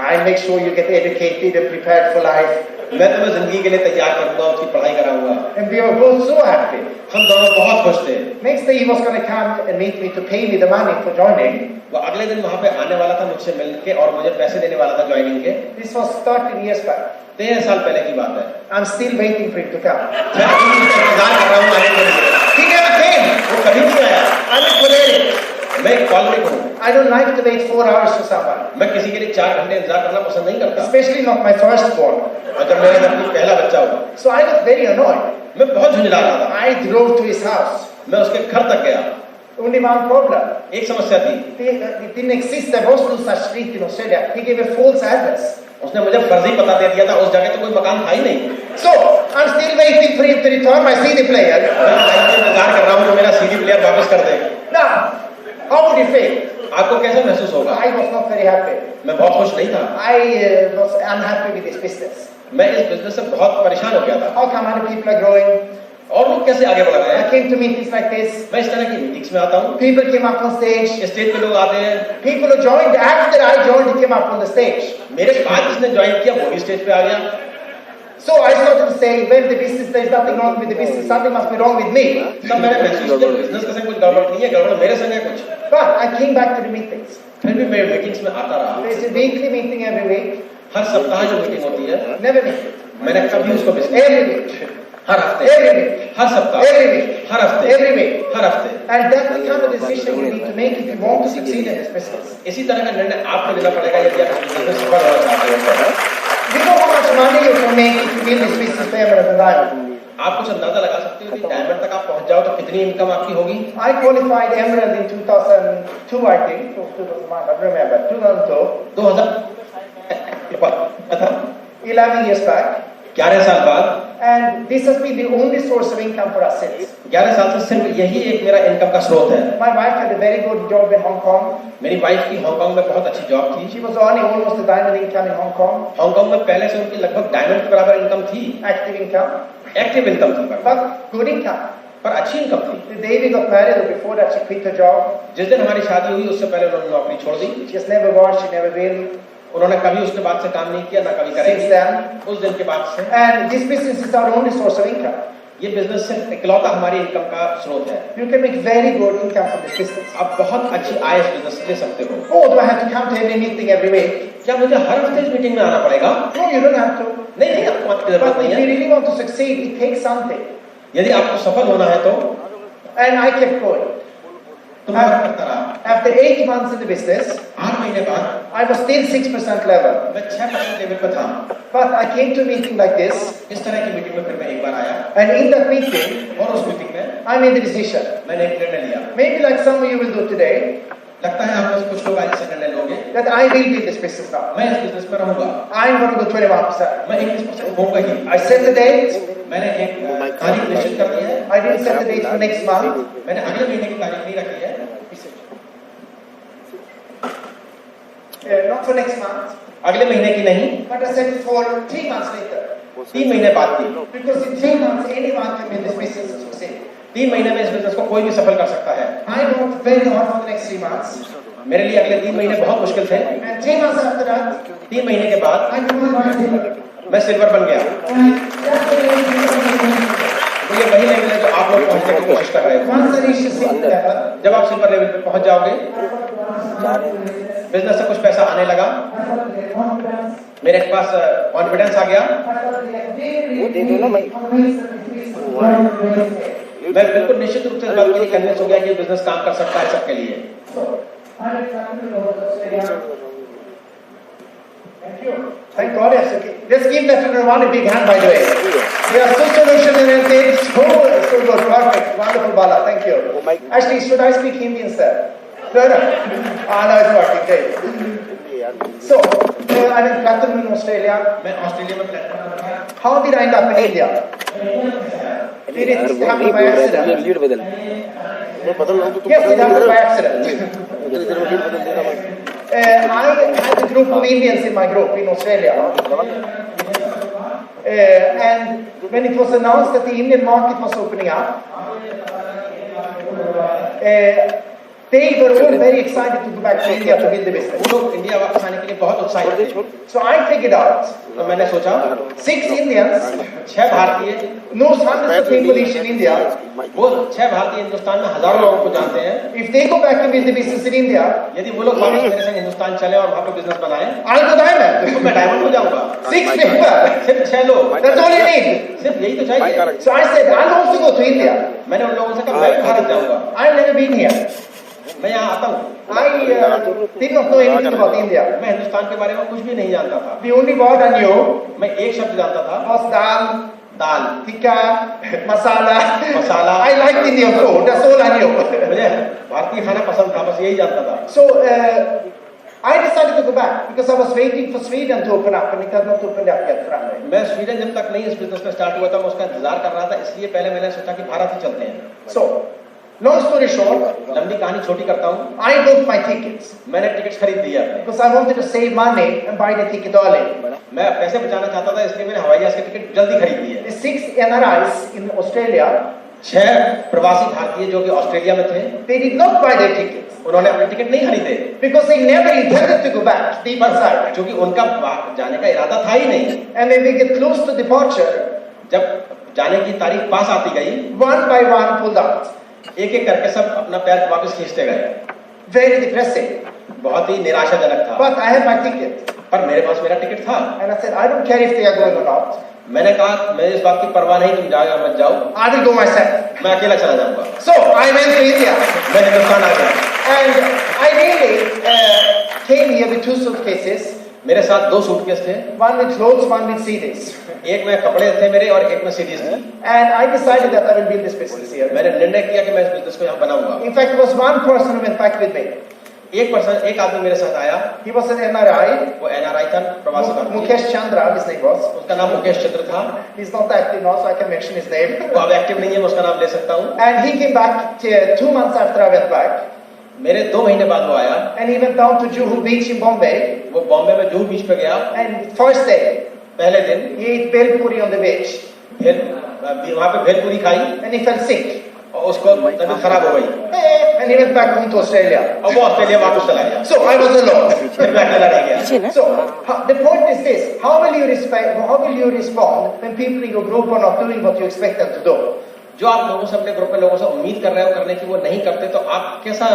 S1: I'll make sure you get educated and prepared for life.
S2: मैं तुम्हें जिंदगी के लिए तैयार करूंगा, उसकी पढ़ाई कराऊंगा।
S1: And we were both so happy.
S2: हम दोनों बहुत खुश थे।
S1: Next day he was going to come and meet me to pay me the money for joining.
S2: वो अगले दिन वहाँ पे आने वाला था मुझसे मिलके और मुझे पैसे देने वाला था ज्वाइनिंग के।
S1: This was 13 years back.
S2: 13 साल पहले की बात है।
S1: I'm still waiting for him to come.
S2: मैं अभी भी उसका इंतजार कर रहा हूँ आने के लिए।
S1: He never came.
S2: वो कभी नहीं आया।
S1: I'm a choleric.
S2: मैं एक कॉलरिक हूँ।
S1: I don't like to wait 4 hours for someone.
S2: मैं किसी के लिए 4 घंटे इंतजार करना पसंद नहीं करता।
S1: Especially not my firstborn.
S2: और जब मेरे घर में पहला बच्चा हुआ,
S1: So I was very annoyed.
S2: मैं बहुत झुंझला रहा था।
S1: I drove to his house.
S2: मैं उसके घर तक गया।
S1: Only one problem.
S2: एक समस्या थी।
S1: It didn't exist. There was no such street in Australia. He gave a false address.
S2: उसने मुझे फर्जी पता दे दिया था। उस जगह तो कोई मकान था ही नहीं।
S1: So I'm still waiting for him to return my CD player.
S2: मैं इंतजार कर रहा हूँ कि मेरा CD प्लेयर वापस कर दे।
S1: Now, how would you feel?
S2: आपको कैसे महसूस होगा?
S1: I was not very happy.
S2: मैं बहुत खुश नहीं था।
S1: I was unhappy with this business.
S2: मैं इस बिजनेस से बहुत परेशान हो गया था।
S1: How come other people are growing?
S2: और लोग कैसे आगे बढ़ रहे
S1: I
S2: हैं?
S1: came to meetings like this.
S2: मैं इस तरह की मीटिंग्स में आता हूँ।
S1: People came up on stage.
S2: Stage पे लोग आते हैं।
S1: People who joined after I joined, he came up on the stage.
S2: मेरे बाद जिसने ज्वाइन किया वो भी स्टेज पे आ गया।
S1: So I started to say, well, the business, there is nothing wrong with the business. Something must be wrong with me.
S2: तब मैंने महसूस किया बिजनेस के संग कुछ गड़बड़ नहीं है, गड़बड़ मेरे संग है कुछ।
S1: But I came back to the meetings.
S2: फिर भी मैं मीटिंग्स में आता रहा।
S1: There is a weekly meeting every week.
S2: हर सप्ताह जो मीटिंग होती है,
S1: Never miss it.
S2: मैंने कभी उसको मिस
S1: Every week.
S2: हर हफ्ते,
S1: Every week.
S2: हर सप्ताह,
S1: Every week.
S2: हर हफ्ते,
S1: Every week.
S2: हर हफ्ते।
S1: And that's the kind of decision you need to make if you want to succeed in this business.
S2: इसी तरह का निर्णय आपको लेना पड़ेगा यदि आप इस बिजनेस में सफल होना चाहते हो।
S1: You know how much money you can make if you build this business for emerald and diamond?
S2: आप कुछ अंदाजा लगा सकते हो कि डायमंड तक आप पहुंच जाओ तो कितनी इनकम आपकी होगी?
S1: I qualified emerald in 2002, I think. 2001, I don't remember. 2002.
S2: 2000 था
S1: 11 years back.
S2: 11 साल बाद।
S1: And this has been the only source of income for us since.
S2: 11 साल से सिर्फ यही एक मेरा इनकम का स्रोत है।
S1: My wife had a very good job in Hong Kong.
S2: मेरी वाइफ की हांगकांग में बहुत अच्छी जॉब थी।
S1: She was earning almost the diamond income in Hong Kong.
S2: Hong Kong में पहले से उनकी लगभग डायमंड के बराबर इनकम थी।
S1: Active income.
S2: एक्टिव इनकम थी
S1: But good income.
S2: पर अच्छी इनकम थी।
S1: The day we got married or before that, she quit her job.
S2: जिस दिन हमारी शादी हुई उससे पहले उन्होंने नौकरी छोड़ दी।
S1: She has never worked, she never will.
S2: उन्होंने कभी उसके बाद से काम नहीं किया, ना कभी करेंगे।
S1: Since then.
S2: उस दिन के बाद से।
S1: And this business is our only source of income.
S2: ये बिजनेस सिर्फ इकलौता हमारी इनकम का स्रोत है।
S1: You can make very good income from this business.
S2: आप बहुत अच्छी आय इस बिजनेस से ले सकते हो।
S1: Oh, do I have to come to every meeting every week?
S2: क्या मुझे हर हफ्ते इस मीटिंग में आना पड़ेगा?
S1: No, you don't have to.
S2: नहीं, आपको आने की जरूरत
S1: But
S2: नहीं
S1: if you
S2: है।
S1: really want to succeed, it takes something.
S2: यदि आपको सफल होना है तो
S1: And I kept going.
S2: तुम्हारा करता रहा।
S1: After 8 months in the business,
S2: 8 महीने बाद
S1: I was still 6% level.
S2: मैं 6% लेवल पर था।
S1: But I came to a meeting like this,
S2: इस तरह की मीटिंग में फिर मैं एक बार आया
S1: and in that meeting,
S2: और उस मीटिंग में
S1: I made the decision.
S2: मैंने एक निर्णय लिया।
S1: Maybe like some of you will do today,
S2: लगता है आप में से कुछ लोग आज से निर्णय लोगे
S1: that I will be in this business now.
S2: मैं इस बिजनेस में रहूंगा।
S1: I'm going to go 21%.
S2: मैं 21% होऊंगा ही।
S1: I set the date.
S2: मैंने एक तारीख निश्चित कर दी है।
S1: I didn't set the date for next month.
S2: मैंने अगले महीने की तारीख नहीं रखी है।
S1: Not for next month,
S2: अगले महीने की नहीं,
S1: but I set it for 3 months later.
S2: 3 महीने बाद की।
S1: Because in 3 months, anyone can be in this business and succeed.
S2: 3 महीने में इस बिजनेस को कोई भी सफल कर सकता है।
S1: I worked very hard for the next 3 months.
S2: मेरे लिए अगले 3 महीने बहुत मुश्किल थे।
S1: And 3 months after that,
S2: 3 महीने के बाद
S1: I could not do
S2: मैं सिल्वर बन गया। तो ये वही लेवल है जो आप लोग पहुंचने की कोशिश कर रहे हो।
S1: Once I reach the silver level,
S2: जब आप सिल्वर लेवल पे पहुंच जाओगे, बिजनेस से कुछ पैसा आने लगा, मेरे पास कॉन्फिडेंस आ गया। मैं बिल्कुल निश्चित रूप से इस बात के लिए कन्विंस हो गया कि बिजनेस काम कर सकता है सबके लिए।
S1: Thank God, yes. Okay. Let's give that to Nirvana a big hand, by the way. They are so solution-oriented, so good, perfect, wonderful, Bala. Thank you. Actually, should I speak Hindi instead? No. No, it's working. Great. So, I'm in Platinum in Australia.
S2: मैं Australia में platinum.
S1: How did I end up in India? Did it happen by accident? Yes, it happened by accident. I had a group of Indians in my group in Australia. And when it was announced that the Indian market was opening up, they were all very excited to go back to India to build the business.
S2: वो लोग India वापस आने के लिए बहुत उत्साहित थे।
S1: So I figured out,
S2: तो मैंने सोचा
S1: 6 Indians,
S2: 6 भारतीय
S1: knows hundreds of people in India.
S2: वो 6 भारतीय हिंदुस्तान में हजारों लोगों को जानते हैं।
S1: If they go back and build the business in India,
S2: यदि वो लोग वापस मेरे संग हिंदुस्तान चले और वहाँ पे बिजनेस बनाए,
S1: I'll go diamond.
S2: तो मैं डायमंड हो जाऊंगा।
S1: 6 people.
S2: सिर्फ 6 लोग।
S1: That's all you need.
S2: सिर्फ यही तो चाहिए।
S1: So I said, I'll also go to India.
S2: मैंने उन लोगों से कहा मैं भी भारत जाऊंगा।
S1: I've never been here.
S2: मैं यहाँ आता हूँ।
S1: I did not know anything about India.
S2: मैं हिंदुस्तान के बारे में कुछ भी नहीं जानता था।
S1: The only word I knew
S2: मैं एक शब्द जानता था
S1: was dal,
S2: dal,
S1: tikka, masala.
S2: Masala.
S1: I liked Indian food. That's all I knew.
S2: मुझे भारतीय खाना पसंद था, बस यही जानता था।
S1: So I decided to go back because I was waiting for Sweden to open up and it had not opened up yet for me.
S2: मैं स्वीडन जब तक नहीं इस बिजनेस में स्टार्ट हुआ था, मैं उसका इंतजार कर रहा था, इसलिए पहले मैंने सोचा कि भारत ही चलते हैं।
S1: So, long story short,
S2: लंबी कहानी छोटी करता हूँ।
S1: I booked my tickets
S2: मैंने टिकट खरीद दिया
S1: because I wanted to save money and buy the ticket early.
S2: मैं पैसे बचाना चाहता था, इसलिए मैंने हवाई जहाज की टिकट जल्दी खरीद ली है।
S1: The 6 NRIs in Australia,
S2: 6 प्रवासी भारतीय जो कि ऑस्ट्रेलिया में थे,
S1: they did not buy their tickets
S2: उन्होंने अपने टिकट नहीं खरीदे
S1: because they never intended to go back deep inside.
S2: क्योंकि उनका जाने का इरादा था ही नहीं।
S1: And when we get close to departure,
S2: जब जाने की तारीख पास आती गई,
S1: one by one pulled out.
S2: एक एक करके सब अपना पैर वापस खींचते गए।
S1: Very depressing.
S2: बहुत ही निराशाजनक था।
S1: But I had my ticket.
S2: पर मेरे पास मेरा टिकट था।
S1: And I said, I don't care if they are going or not.
S2: मैंने कहा मैं इस बात की परवाह नहीं, तुम जाओ या मत जाओ,
S1: I will go myself.
S2: मैं अकेला चला जाऊंगा।
S1: So I went to India.
S2: मैं हिंदुस्तान आ गया।
S1: And I really came here with 2 suitcases.
S2: मेरे साथ 2 सूटकेस थे,
S1: One with clothes, one with CDs.
S2: एक में कपड़े थे मेरे और एक में सीडीज थी।
S1: And I decided that I will build this business here.
S2: मैंने निर्णय किया कि मैं इस बिजनेस को यहाँ बनाऊंगा।
S1: In fact, there was one person who went back with me.
S2: एक आदमी मेरे साथ आया।
S1: He was an NRI.
S2: वो NRI था, प्रवासी भारतीय।
S1: Mukesh Chandra, his name was.
S2: उसका नाम मुकेश चंद्र था।
S1: He's not active now, so I can mention his name.
S2: वो अब एक्टिव नहीं है, मैं उसका नाम ले सकता हूँ।
S1: And he came back 2 months after I went back.
S2: मेरे 2 महीने बाद वो आया।
S1: And he went down to Juhu Beach in Bombay.
S2: वो बॉम्बे में जूहू बीच पे गया।
S1: And first day,
S2: पहले दिन
S1: he ate bel puri on the beach.
S2: वहाँ पे भेलपुरी खाई
S1: And he fell sick.
S2: और उसको तबीयत खराब हो गई।
S1: And he went back home to Australia.
S2: और वो ऑस्ट्रेलिया वापस चला गया।
S1: So I was alone.
S2: फिर मैं अकेला रह गया।
S1: So the point is this: how will you respond when people in your group are not doing what you expect them to do?
S2: जो आप लोगों से, अपने ग्रुप में लोगों से उम्मीद कर रहे हो करने की, वो नहीं करते, तो आप कैसा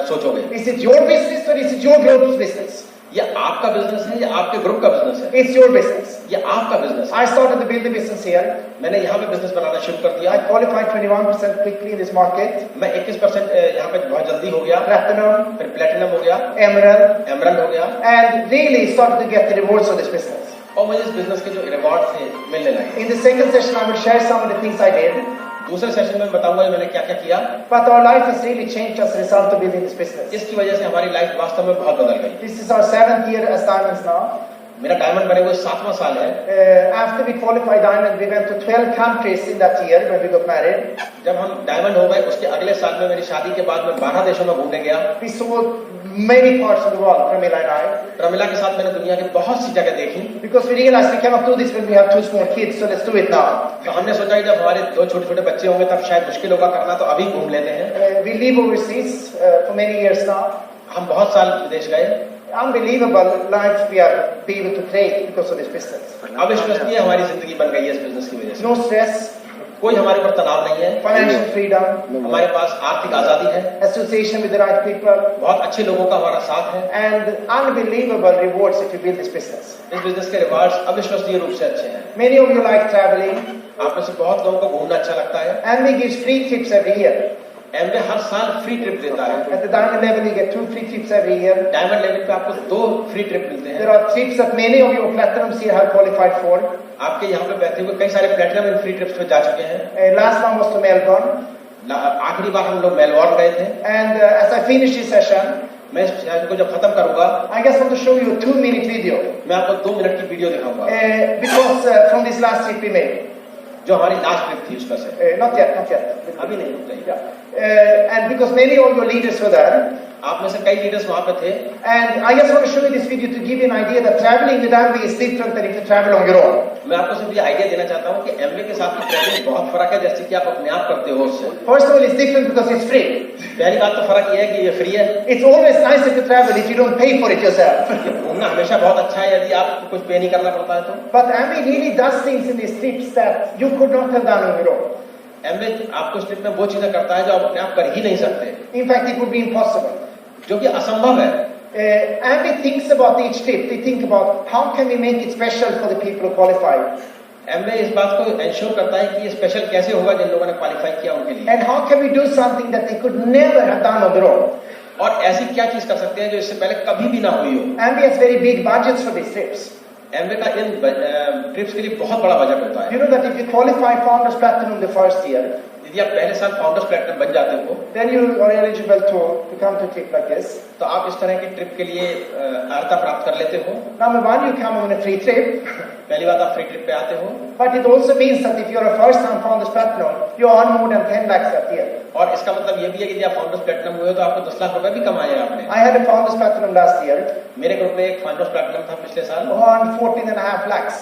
S2: सोचोगे?
S1: Is it your business or is it your group's business?
S2: ये आपका बिजनेस है या आपके ग्रुप का बिजनेस है?
S1: It's your business.
S2: ये आपका बिजनेस है।
S1: I started to build the business here.
S2: मैंने यहाँ पे बिजनेस बनाना शुरू कर दिया।
S1: I qualified 21% quickly in this market.
S2: मैं 21% यहाँ पे बहुत जल्दी हो गया।
S1: Platinum,
S2: फिर प्लेटिनम हो गया,
S1: Emerald,
S2: एमरल्ड हो गया,
S1: and really started to get the rewards of this business.
S2: और मुझे इस बिजनेस के जो रिवॉर्ड थे मिलने लगे।
S1: In the second session, I will share some of the things I did.
S2: दूसरे सेशन में बताऊंगा मैंने क्या क्या किया।
S1: But our life has really changed as a result of building this business.
S2: इसकी वजह से हमारी लाइफ वास्तव में बहुत बदल गई।
S1: This is our 7th year as diamonds now.
S2: मेरा डायमंड बने हुए 7वां साल है।
S1: After we qualified diamond, we went to 12 countries in that year when we got married.
S2: जब हम डायमंड हो गए, उसके अगले साल में मेरी शादी के बाद मैं 12 देशों में घूमने गया।
S1: We saw many parts of the world, Pramila and I.
S2: Pramila के साथ मैंने दुनिया की बहुत सी जगह देखी।
S1: Because we realized we cannot do this when we have 2 small kids, so let's do it now.
S2: तो हमने सोचा कि जब हमारे 2 छोटे-छोटे बच्चे होंगे तब शायद मुश्किल होगा करना, तो अभी घूम लेते हैं।
S1: We live overseas for many years now.
S2: हम बहुत साल विदेश गए।
S1: Unbelievable lives we are able to create because of this business.
S2: अविश्वसनीय हमारी जिंदगी बन गई है इस बिजनेस की वजह से।
S1: No stress.
S2: कोई हमारे ऊपर तनाव नहीं है।
S1: Financial freedom.
S2: हमारे पास आर्थिक आजादी है।
S1: Association with the right people.
S2: बहुत अच्छे लोगों का हमारा साथ है।
S1: And unbelievable rewards if you build this business.
S2: इस बिजनेस के रिवार्ड्स अविश्वसनीय रूप से अच्छे हैं।
S1: Many of you like traveling.
S2: आप में से बहुत लोगों को घूमना अच्छा लगता है।
S1: Amway gives free trips every year.
S2: Amway हर साल फ्री ट्रिप देता है।
S1: At the diamond level, you get 2 free trips every year.
S2: Diamond level पे आपको 2 फ्री ट्रिप मिलते हैं।
S1: There are trips that many of your platinums here have qualified for.
S2: आपके यहाँ पे बैठे हुए कई सारे प्लेटिनम इन फ्री ट्रिप्स पे जा चुके हैं।
S1: Last one was to Melbourne.
S2: आखिरी बार हम लोग मेलबोर्न गए थे।
S1: And as I finish this session,
S2: मैं इस सेशन को जब खत्म करूंगा,
S1: I just want to show you a 2-minute video.
S2: मैं आपको 2 मिनट की वीडियो दिखाऊंगा।
S1: Because from this last trip we made.
S2: जो हमारी लास्ट ट्रिप थी उसका से।
S1: Not yet.
S2: अभी नहीं रुक जाइए।
S1: And because many of your leaders were there.
S2: आप में से कई लीडर्स वहाँ पे थे।
S1: And I just want to show you this video to give you an idea that traveling with Amway is different than if you travel on your own.
S2: मैं आपको सिर्फ ये आइडिया देना चाहता हूँ कि एमवे के साथ की ट्रैवलिंग बहुत फर्क है, जैसे कि आप अपने आप करते हो उससे।
S1: First of all, it's different because it's free.
S2: पहली बात तो फर्क ये है कि ये फ्री है।
S1: It's always nicer to travel if you don't pay for it yourself.
S2: घूमना हमेशा बहुत अच्छा है यदि आपको कुछ पे नहीं करना पड़ता है तो।
S1: But Amway really does things in these trips that you could not have done on your own.
S2: Amway आपको इस ट्रिप में वो चीजें करता है जो आप अपने आप कर ही नहीं सकते।
S1: In fact, it would be impossible.
S2: जो कि असंभव है।
S1: Amway thinks about each trip. They think about how can we make it special for the people who qualify.
S2: Amway इस बात को इंश्योर करता है कि ये स्पेशल कैसे होगा जिन लोगों ने क्वालिफाई किया उनके लिए।
S1: And how can we do something that they could never have done on their own.
S2: और ऐसी क्या चीज कर सकते हैं जो इससे पहले कभी भी ना हुई हो।
S1: Amway has very big budgets for these trips.
S2: Amway का इन ट्रिप्स के लिए बहुत बड़ा बजट होता है।
S1: You know that if you qualify Founders Platinum the first year,
S2: यदि आप पहले साल फाउंडर्स प्लेटिनम बन जाते हो,
S1: then you are eligible to come to a trip like this.
S2: तो आप इस तरह की ट्रिप के लिए अर्हता प्राप्त कर लेते हो।
S1: Number one, you come on a free trip.
S2: पहली बात आप फ्री ट्रिप पे आते हो।
S1: But it also means that if you are a first-time Founders Platinum, you earn more than 10 lakhs that year.
S2: और इसका मतलब ये भी है कि यदि आप फाउंडर्स प्लेटिनम हुए हो तो आपको 10 लाख रुपए भी कमाए आपने।
S1: I had a Founders Platinum last year.
S2: मेरे ग्रुप में एक फाउंडर्स प्लेटिनम था पिछले साल।
S1: Who earned 14.5 lakhs,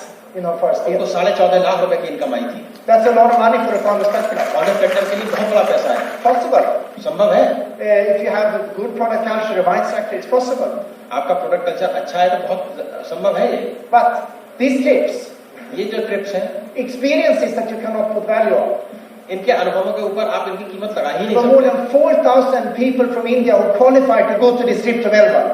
S1: first year.
S2: उनको 14.5 लाख रुपए की इनकम आई थी।
S1: That's a lot of money for a Founders Platinum.
S2: Founders platinum के लिए बहुत बड़ा पैसा है।
S1: Possible.
S2: संभव है।
S1: If you have a good product culture, a wide sector, it's possible.
S2: आपका प्रोडक्ट कल्चर अच्छा है तो बहुत संभव है ये।
S1: But these trips,
S2: ये जो ट्रिप्स हैं,
S1: experiences that you cannot put value on.
S2: इनके अनुभवों के ऊपर आप इनकी कीमत लगा ही नहीं
S1: For more than 4,000 people from India who qualified to go to this trip to Melbourne.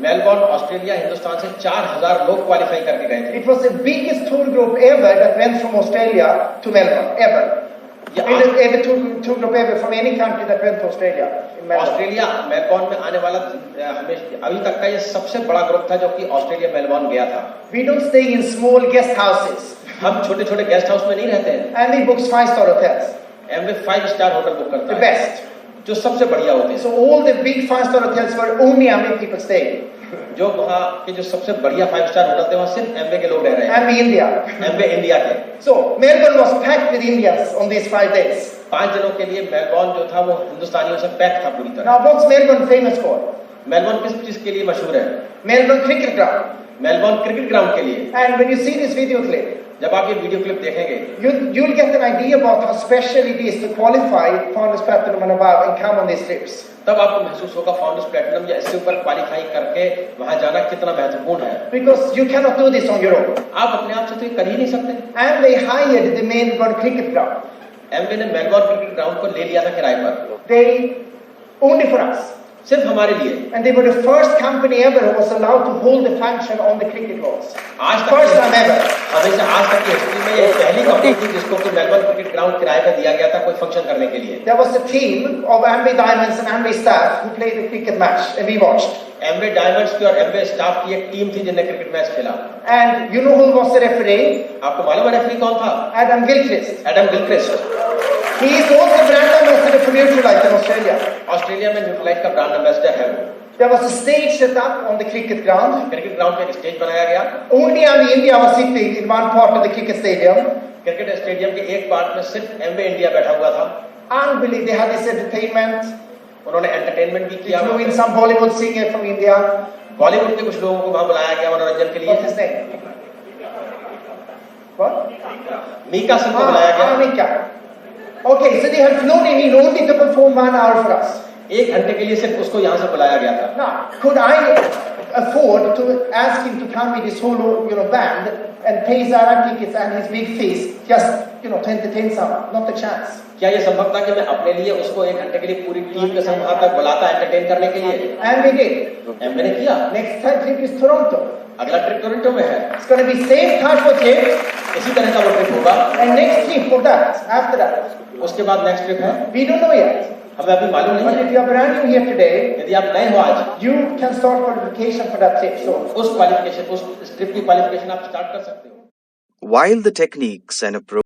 S2: Melbourne Australia Hindustan से 4,000 लोग क्वालिफाई करके गए थे।
S1: It was the biggest tour group ever that went from Australia to Melbourne, ever. Ever tour group ever from any country that went to Australia.
S2: Australia Melbourne में आने वाला हमेशा अभी तक का ये सबसे बड़ा ग्रुप था जो कि ऑस्ट्रेलिया मेलबोर्न गया था।
S1: We don't stay in small guest houses.
S2: हम छोटे-छोटे गेस्ट हाउस में नहीं रहते हैं।
S1: Amway books 5-star hotels.
S2: Amway 5 star hotel book करता
S1: The
S2: है।
S1: best.
S2: जो सबसे बढ़िया होते हैं।
S1: So all the big 5-star hotels were only Amway people staying.
S2: जो वहाँ के जो सबसे बढ़िया 5 स्टार होटल थे वहाँ सिर्फ एमवे के लोग रह रहे हैं।
S1: Amway India.
S2: एमवे इंडिया के।
S1: So Melbourne was packed with Indians on these 5 days.
S2: 5 दिनों के लिए मेलबोर्न जो था वो हिंदुस्तानियों से पैक था पूरी तरह।
S1: Now what's Melbourne famous for?
S2: Melbourne किस चीज के लिए मशहूर है?
S1: Melbourne cricket ground.
S2: Melbourne cricket ground के लिए।
S1: And when you see this video clip,
S2: जब आप ये वीडियो क्लिप देखेंगे,
S1: you'll get an idea about how special it is to qualify Founders Platinum and above and come on these trips.
S2: तब आपको महसूस होगा फाउंडर्स प्लेटिनम या इससे ऊपर क्वालिफाई करके वहां जाना कितना महत्वपूर्ण है।
S1: Because you cannot do this on your own.
S2: आप अपने आप से तो ये कर ही नहीं सकते।
S1: And they hired the Melbourne cricket ground.
S2: Amway ने मेलबोर्न क्रिकेट ग्राउंड को ले लिया था किराए पर।
S1: They only for us.
S2: सिर्फ हमारे लिए।
S1: And they were the first company ever who was allowed to hold the function on the cricket balls.
S2: आज तक
S1: First time ever.
S2: हमेशा आज तक की हिस्ट्री में ये पहली कंपनी थी जिसको कि मेलबोर्न क्रिकेट ग्राउंड किराए पर दिया गया था कोई फंक्शन करने के लिए।
S1: There was a team of Amway Diamonds and Amway staff who played a cricket match and we watched.
S2: Amway diamonds की और एमवे स्टाफ की एक टीम थी जिन्हें क्रिकेट मैच खेला।
S1: And you know who was the referee?
S2: आपको मालूम है रेफरी कौन था?
S1: Adam Gilchrist.
S2: Adam Gilchrist.
S1: He is also brand ambassador for Nutrilite in Australia.
S2: Australia में न्यूट्रलाइट का ब्रांड एम्बेसडर है वो।
S1: There was a stage set up on the cricket ground.
S2: Cricket ground पे एक स्टेज बनाया गया।
S1: Only Amway India was sitting in one part of the cricket stadium.
S2: Cricket stadium के एक पार्ट में सिर्फ एमवे इंडिया बैठा हुआ था।
S1: Unbelievable, they had this entertainment.
S2: उन्होंने एंटरटेनमेंट भी
S1: They
S2: किया।
S1: flew in some Bollywood singer from India.
S2: Bollywood के कुछ लोगों को वहां बुलाया गया मनोरंजन के लिए।
S1: What's his name? What?
S2: Mika Singh को बुलाया गया।
S1: Mika. Okay, so they had flown in only to perform 1 hour for us.
S2: 1 घंटे के लिए सिर्फ उसको यहाँ से बुलाया गया था।
S1: Now, could I afford to ask him to come with his whole, band and pay his airline tickets and his big fees just, to entertain someone? Not a chance.
S2: क्या ये संभव था कि मैं अपने लिए उसको 1 घंटे के लिए पूरी टीम के संग वहां तक बुलाता एंटरटेन करने के लिए?
S1: And we did.
S2: एमवे ने किया।
S1: Next trip is Toronto.
S2: अगला ट्रिप टोरंटो में है,
S1: It's going to be same thought for James.
S2: इसी तरह का वो ट्रिप होगा।
S1: And next trip for that, after that.
S2: उसके बाद नेक्स्ट ट्रिप है,
S1: We don't know yet.
S2: हमें अभी मालूम नहीं
S1: But
S2: है।
S1: if you are brand new here today,
S2: यदि आप नए हो आज,
S1: you can start qualification for that trip. So,
S2: उस क्वालिफिकेशन, उस ट्रिप की क्वालिफिकेशन आप स्टार्ट कर सकते हो।
S3: While the techniques and approach